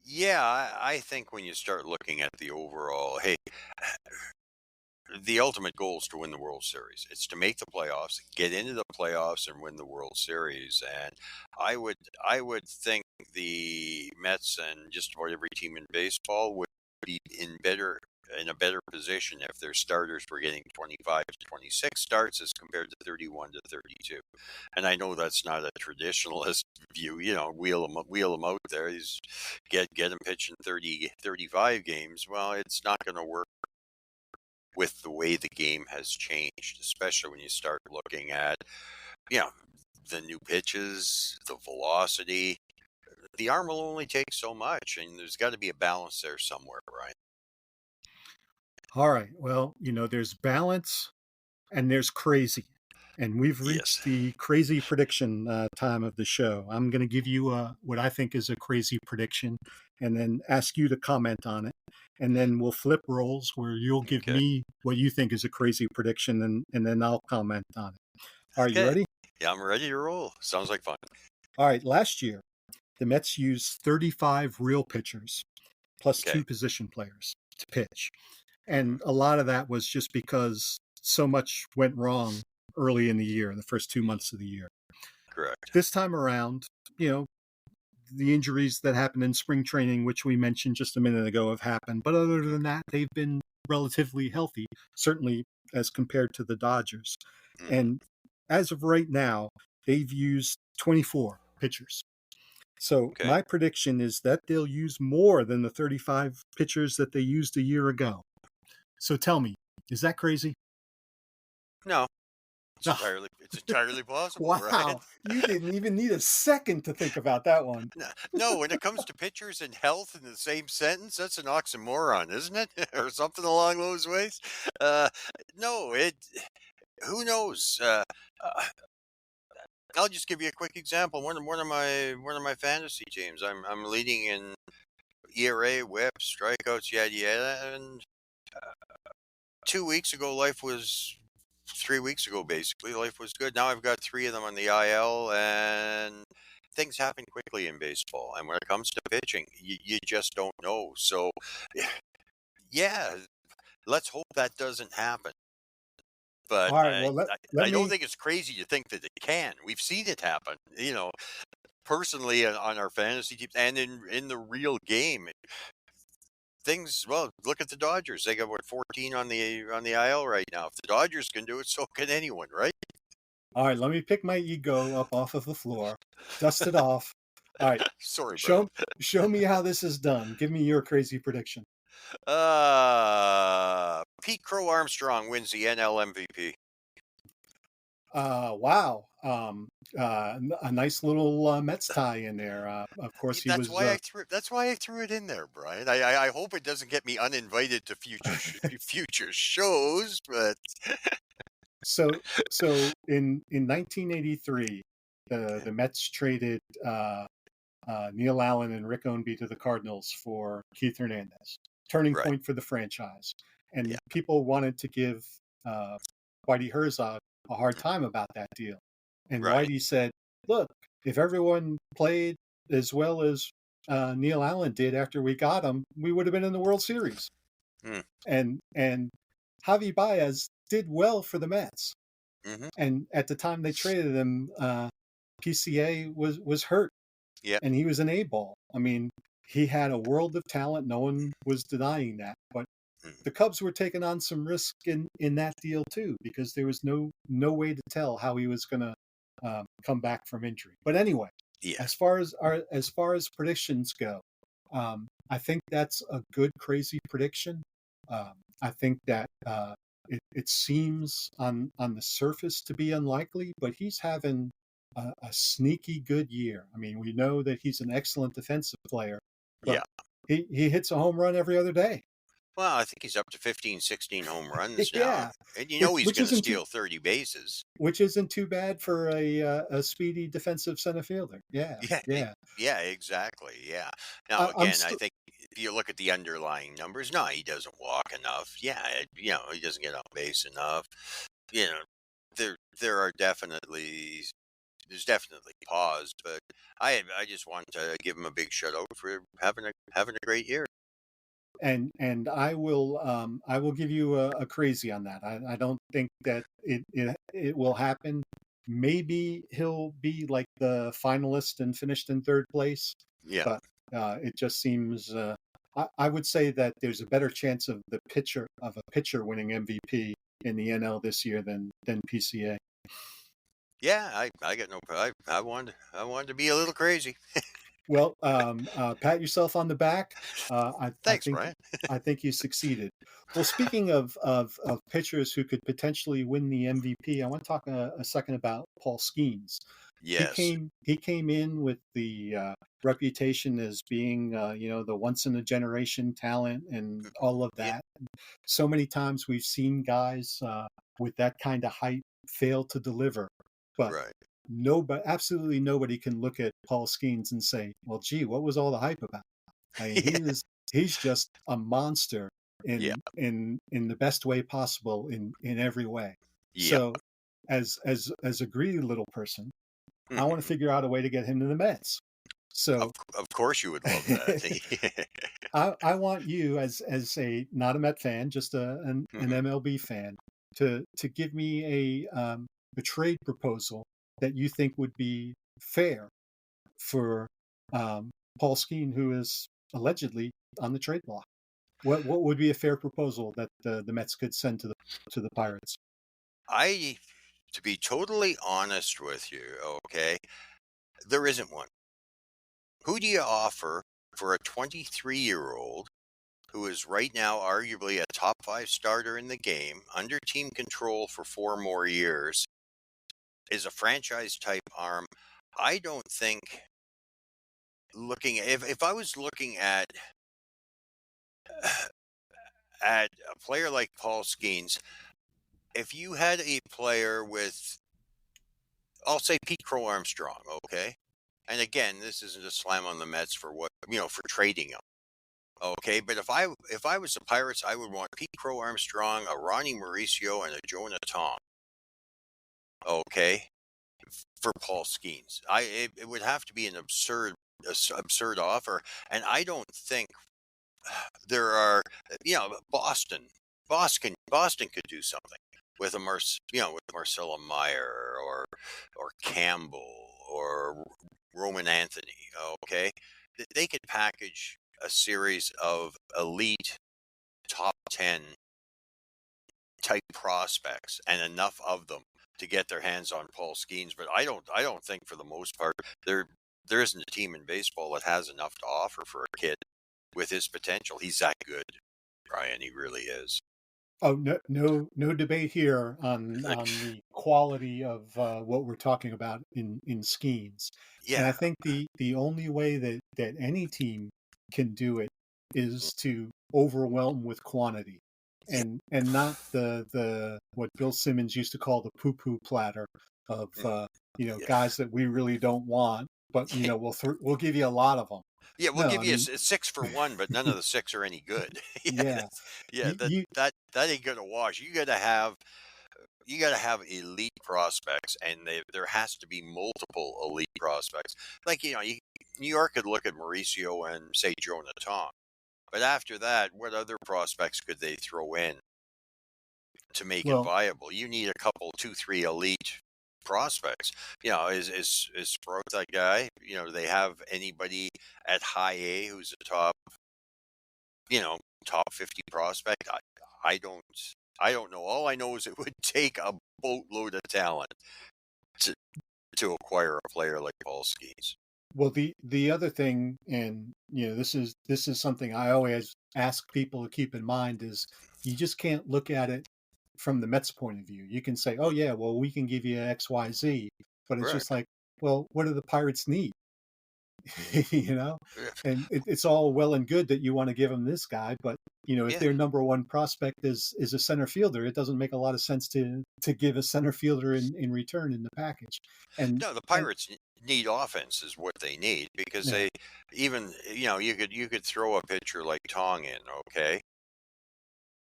Yeah, I think when you start looking at the overall, hey, the ultimate goal is to win the World Series. It's to make the playoffs, get into the playoffs, and win the World Series. And I would think the Mets and just about every team in baseball would be in a better position if their starters were getting 25 to 26 starts as compared to 31 to 32. And I know that's not a traditionalist view. Wheel them out there. Get them pitching 30, 35 games. Well, it's not going to work with the way the game has changed, especially when you start looking at, you know, the new pitches, the velocity. The arm will only take so much, and there's got to be a balance there somewhere, right? All right. Well, there's balance and there's crazy. And we've Yes. reached the crazy prediction time of the show. I'm going to give you what I think is a crazy prediction and then ask you to comment on it. And then we'll flip roles where you'll give Okay. me what you think is a crazy prediction, and then I'll comment on it. All right, you Okay. ready? Yeah, I'm ready to roll. Sounds like fun. All right, last year, the Mets used 35 real pitchers plus Okay. 2 position players to pitch. hmm And a lot of that was just because so much went wrong early in the year, in the first 2 months of the year. Correct. This time around, the injuries that happened in spring training, which we mentioned just a minute ago, have happened. But other than that, they've been relatively healthy, certainly as compared to the Dodgers. hmm And as of right now, they've used 24 pitchers. So Okay. my prediction is that they'll use more than the 35 pitchers that they used a year ago. So tell me, is that crazy? No, it's No. entirely possible, Brian. Wow. You didn't even need a second to think about that one. No, when it comes to pitchers and health in the same sentence, that's an oxymoron, isn't it? Or something along those ways. Uh, no, it. Who knows? Uh, I'll just give you a quick example. One of my fantasy teams. I'm leading in ERA, WHIP, strikeouts, yada yada. And 2 weeks ago, 3 weeks ago, basically, life was good. Now I've got three of them on the IL, and things happen quickly in baseball. And when it comes to pitching, you just don't know. So, yeah, let's hope that doesn't happen. But All right. I, Well, let, I, let I don't me. think it's crazy to think that it can. We've seen it happen, personally on our fantasy teams and in the real game. Things, well, look at the Dodgers. They got what, 14 on the IL right now. If the Dodgers can do it, so can anyone, right? All right. Let me pick my ego up off of the floor, dust it off. All right. Sorry, Brian. Show me how this is done. Give me your crazy prediction. Pete Crow Armstrong wins the NL MVP. Wow. A nice little Mets tie in there. Of course, he That's was. why I threw. That's why I threw it in there, Brian. I hope it doesn't get me uninvited to future shows, but So in 1983, the Mets traded Neil Allen and Rick Ownby to the Cardinals for Keith Hernandez. Turning right, point for the franchise, and yeah, people wanted to give uh, Whitey Herzog a hard time about that deal. And right, Whitey said, "Look, if everyone played as well as Neil Allen did after we got him, we would have been in the World Series." mm, And Javi Baez did well for the Mets. hmm And at the time they traded him, PCA was hurt, yeah, and he was an A-ball. I mean, he had a world of talent. No one was denying that. But mm, the Cubs were taking on some risk in that deal too, because there was no way to tell how he was going to come back from injury. But anyway, yeah, as far as predictions go, I think that's a good crazy prediction. I think that it seems on the surface to be unlikely, but he's having a sneaky good year. I mean, we know that he's an excellent defensive player, but Yeah. he hits a home run every other day. Well, I think he's up to 15, 16 home runs now, Yeah, and you know he's which going to isn't steal 30 bases. too bad for a speedy defensive center fielder. Yeah, Yeah, yeah. yeah, exactly. Yeah. Now, I'm again, I still think if you look at the underlying numbers, no, he doesn't walk enough. Yeah, he doesn't get on base enough. You know, there are definitely there's definitely pause, but I just want to give him a big shout out for having a great year. and I will give you a crazy on that. I don't think that it will happen. Maybe he'll be like the finalist and finished in third place, Yeah. but it just seems I would say that there's a better chance of a pitcher winning MVP in the NL this year than PCA. Yeah, I got no I wanted to be a little crazy. Well, pat yourself on the back. Thanks, Brian. I think you succeeded. Well, speaking of pitchers who could potentially win the MVP, I want to talk a second about Paul Skeens. Yes. He came in with the reputation as being the once in a generation talent and Mm, all of yeah, that. So many times we've seen guys with that kind of hype fail to deliver, but right. nobody, absolutely nobody can look at Paul Skeens and say, "Well, gee, what was all the hype about?" I mean, Yeah. he's just a monster Yeah. in the best way possible in every way. Yeah. So, as a greedy little person, I want to Mhm. figure out a way to get him to the Mets. So, Of course you would love that. I want you as a not a Met fan, just an Mhm. MLB fan, to give me a trade proposal that you think would be fair for um, Paul Skeen, who is allegedly on the trade block. What would be a fair proposal that the Mets could send to the Pirates? I to be totally honest with you, okay, there isn't one. Who do you offer for a 23-year-old who is right now arguably a top 5 starter in the game, under team control for 4 more years, is a franchise type arm? I don't think looking if I was looking at a player like Paul Skeens, if you had a player with, I'll say Pete Crow Armstrong, okay? And again, this isn't a slam on the Mets for for trading him. Okay, but if I was the Pirates, I would want Pete Crow Armstrong, a Ronny Mauricio, and a Jonah Tong. Okay, for Paul Skeens, it would have to be an absurd offer, and I don't think there are, Boston could do something with with Marcelo Meyer or Campbell or Roman Anthony. Okay, they could package a series of elite top 10 type prospects and enough of them to get their hands on Paul Skeens. But I don't think for the most part there isn't a team in baseball that has enough to offer for a kid with his potential. He's that good, Brian. He really is. Oh, no debate here on the quality of what we're talking about in Skeens. And Yeah. I think the only way that any team can do it is to overwhelm with quantity, Yeah. and not the what Bill Simmons used to call the poo poo platter of Yeah. guys that we really don't want, but we'll give you a lot of them. Yeah, we'll No, give I you mean, a 6 for 1, but none of the 6 are any good. Yeah, yeah, yeah, you, you that ain't gonna wash. You gotta have elite prospects, and there has to be multiple elite prospects. Like, New York could look at Mauricio and say Jonah Tong, but after that, what other prospects could they throw in to make it well, viable? You need a couple, 2, 3 elite prospects. Is Sprout that guy? Do they have anybody at high A who's a you know, top 50 prospect? I don't I don't know. All I know is it would take a boatload of talent to acquire a player like Paul Skeens. Well, the other thing, and this is something I always ask people to keep in mind is you just can't look at it from the Mets point of view. You can say, oh yeah, well, we can give you XYZ, but it's Right. just like, well, what do the Pirates need? You know, Yeah. and it's all well and good that you want to give them this guy, but if Yeah. their number one prospect is a center fielder, it doesn't make a lot of sense to give a center fielder in return in the package. And No, the and Pirates need offense is what they need because yeah, they even you could throw a pitcher like Tong in, okay,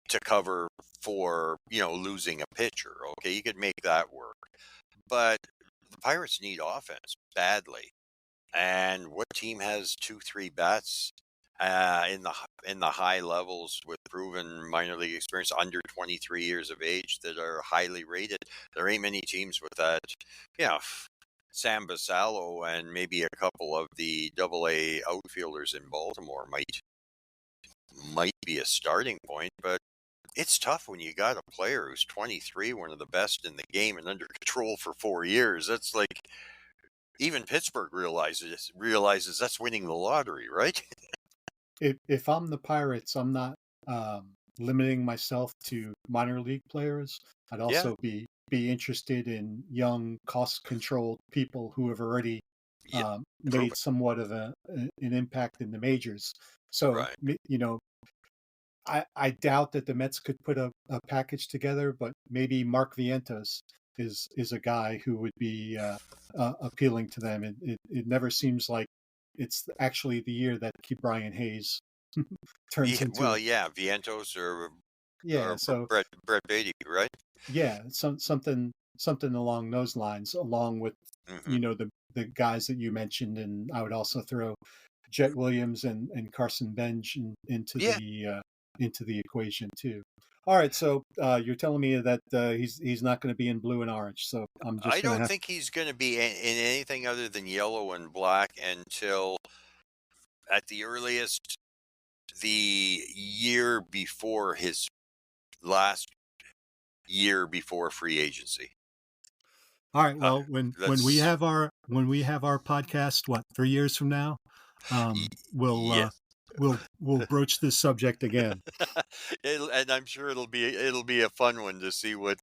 to cover for losing a pitcher, okay, you could make that work. But the Pirates need offense badly. And what team has 2, 3 bats in the high levels with proven minor league experience under 23 years of age that are highly rated? There ain't many teams with that. Yeah, Sam Basallo and maybe a couple of the Double-A outfielders in Baltimore might be a starting point, but it's tough when you got a player who's 23, one of the best in the game, and under control for 4 years. That's like even Pittsburgh realizes that's winning the lottery, right? if I'm the Pirates, I'm not limiting myself to minor league players. I'd Yeah. also be interested in young, cost-controlled people who have already Yeah. Prove made it. somewhat of an impact in the majors. So, Right. I doubt that the Mets could put a package together, but maybe Mark Vientos is a guy who would be appealing to them. It never seems like it's actually the year that Brian Hayes turns Yeah, into well, yeah, Vientos or yeah. So Brett Beatty, right? yeah, something along those lines, along with Hmm. the guys that you mentioned, and I would also throw Jet Williams and Carson Bench Yeah, into the equation too. All right, so you're telling me that he's not going to be in blue and orange, so I'm I just going to don't have think he's going to be in anything other than yellow and black until at the earliest the year before his last year before free agency. all right. Uh, Well, that's when we have our podcast, what 3 years from now, y- we'll yeah. we'll broach this subject again. And I'm sure it'll be a fun one to see what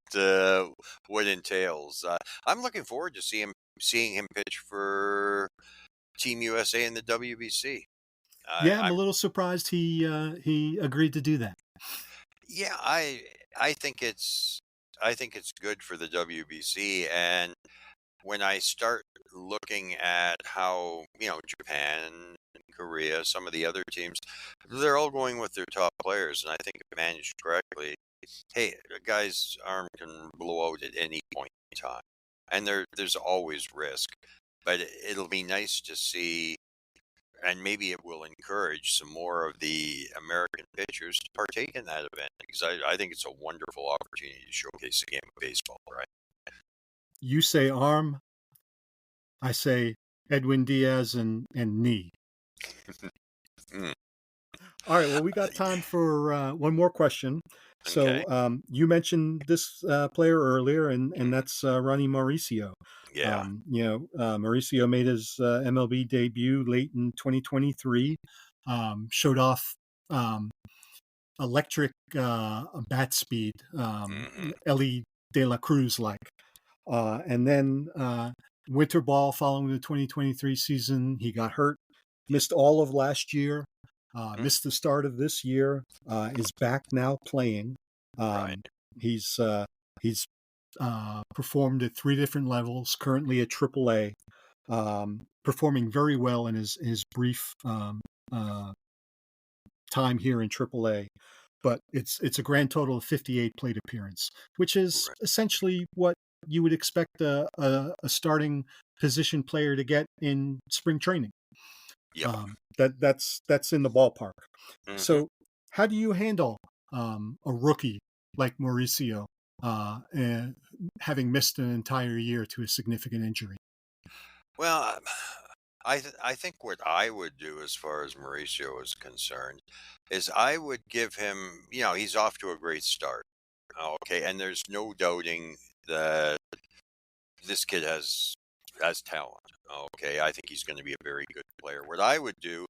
entails. I'm looking forward to seeing him pitch for Team USA in the WBC. Yeah, I'm I a little surprised he agreed to do that. Yeah, I think it's good for the WBC. And when I start looking at how Japan, Korea, some of the other teams, they're all going with their top players, and I think if managed correctly, hey, a guy's arm can blow out at any point in time, and there's always risk. But it'll be nice to see, and maybe it will encourage some more of the American pitchers to partake in that event because I think it's a wonderful opportunity to showcase the game of baseball, right? You say arm, I say Edwin Diaz and knee. Mm, All right. Well, we got time for one more question. okay. So you mentioned this player earlier, and Mm, that's Ronny Mauricio. yeah. Mauricio made his MLB debut late in 2023. Showed off um, electric bat speed, Hmm. Ellie De La Cruz like. And then winter ball following the 2023 season, he got hurt, missed all of last year, Mm, missed the start of this year, is back now playing. right. Um, he's performed at 3 different levels, currently at AAA, performing very well in his brief uh, time here in AAA. But it's a grand total of 58 plate appearance, which is Right. essentially what you would expect a starting position player to get in spring training. Yep. That's in the ballpark. Hmm. So how do you handle a rookie like Mauricio and having missed an entire year to a significant injury? Well, I think what I would do as far as Mauricio is concerned is I would give him, he's off to a great start. Okay, and there's no doubting that this kid has talent. Okay, I think he's going to be a very good player. What I would do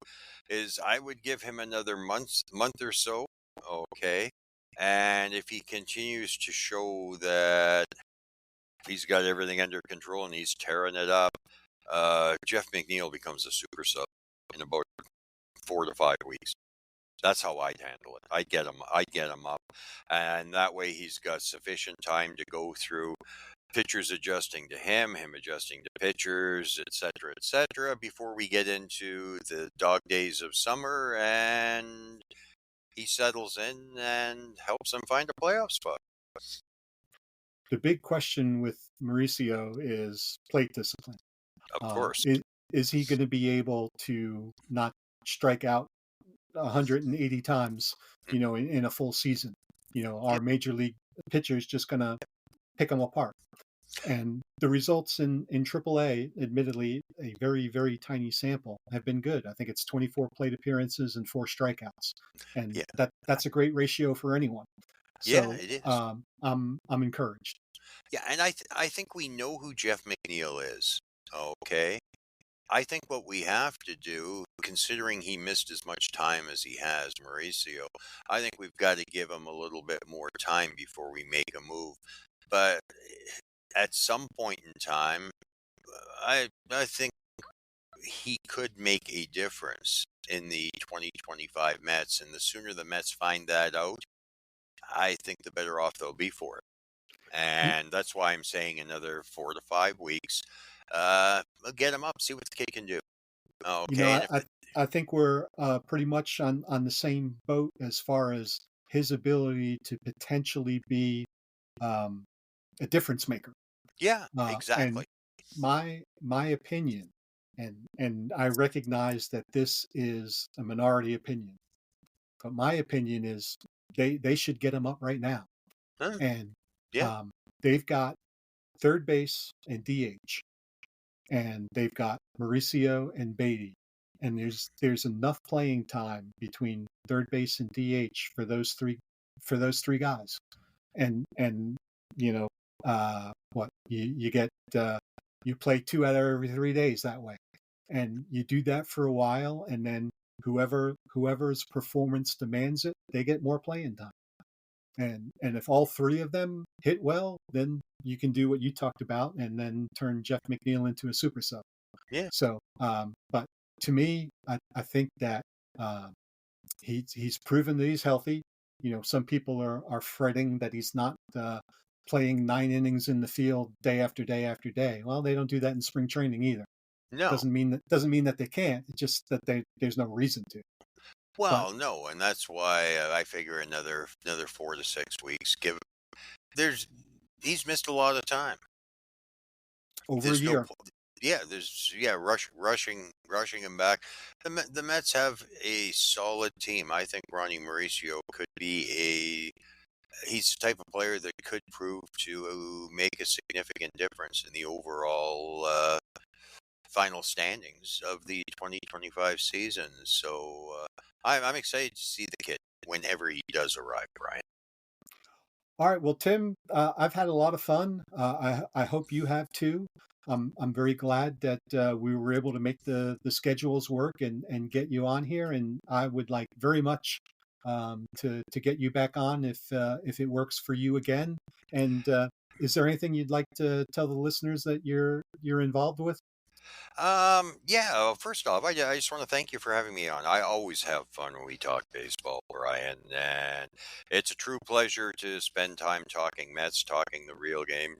is I would give him another month or so. Okay, And if he continues to show that he's got everything under control and he's tearing it up, Jeff McNeil becomes a super sub in about 4 to 5 weeks. That's how I'd handle it. I'd get him up, and that way he's got sufficient time to go through pitchers adjusting to him adjusting to pitchers, et cetera, before we get into the dog days of summer and he settles in and helps them find a playoff spot. The big question with Mauricio is plate discipline. Of course. Is he going to be able to not strike out 180 times, in a full season? Our major league pitchers just going to pick them apart. And the results in AAA, admittedly a very, very tiny sample, have been good. I think it's 24 plate appearances and 4 strikeouts, and that's a great ratio for anyone. So it is. I'm encouraged. Yeah, and I think we know who Jeff McNeil is. Okay. I think what we have to do, considering he missed as much time as he has, Mauricio, I think we've got to give him a little bit more time before we make a move. But at some point in time, I think he could make a difference in the 2025 Mets, and the sooner the Mets find that out, I think the better off they'll be for it. And that's why I'm saying another 4 to 5 weeks. Get him up, see what the kid can do. Okay. I think we're pretty much on the same boat as far as his ability to potentially be a difference maker. Yeah, exactly. And my opinion, and I recognize that this is a minority opinion, but my opinion is they should get him up right now. And they've got third base and DH, and they've got Mauricio and Beatty, and there's enough playing time between third base and DH for those three guys, and what you get, you play 2 out of every 3 days that way, and you do that for a while, and then whoever's performance demands it, they get more playing time. And if all 3 of them hit well, then you can do what you talked about and then turn Jeff McNeil into a super sub. Yeah. So, but to me, I think that he's proven that he's healthy. Some people are fretting that he's not playing 9 innings in the field day after day after day. Well, they don't do that in spring training either. No. Doesn't mean that they can't. It's just that there's no reason to. Well, no, and that's why I figure another 4 to 6 weeks. He's missed a lot of time. Over a year. Rushing him back. The Mets have a solid team. I think Ronny Mauricio could be he's the type of player that could prove to make a significant difference in the overall final standings of the 2025 season. So I'm excited to see the kid whenever he does arrive, Brian. All right. Well, Tim, I've had a lot of fun. I hope you have too. I'm very glad that we were able to make the schedules work and get you on here. And I would like very much to get you back on if it works for you again. And is there anything you'd like to tell the listeners that you're involved with? First off, I just want to thank you for having me on. I always have fun when we talk baseball, Brian, and it's a true pleasure to spend time talking Mets, talking the real game,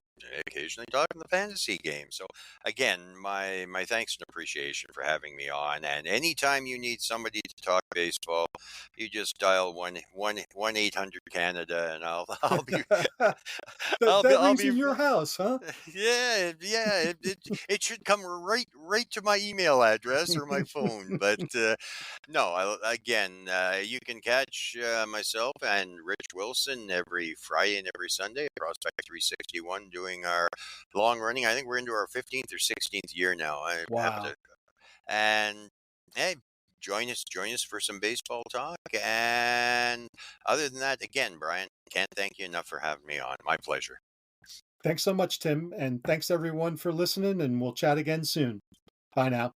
occasionally talking the fantasy game. So again, my thanks and appreciation for having me on. And anytime you need somebody to talk baseball, you just dial 1-800 Canada, and I'll be that rings in your house, huh? Yeah. It should come right to my email address or my phone. But no, you can catch myself and Rich Wilson every Friday and every Sunday at Prospect 361 doing our long running. I think we're into our 15th or 16th year now. Wow. And hey, join us for some baseball talk. And other than that, again, Brian, can't thank you enough for having me on. My pleasure. Thanks so much, Tim. And thanks everyone for listening, and we'll chat again soon. Bye now.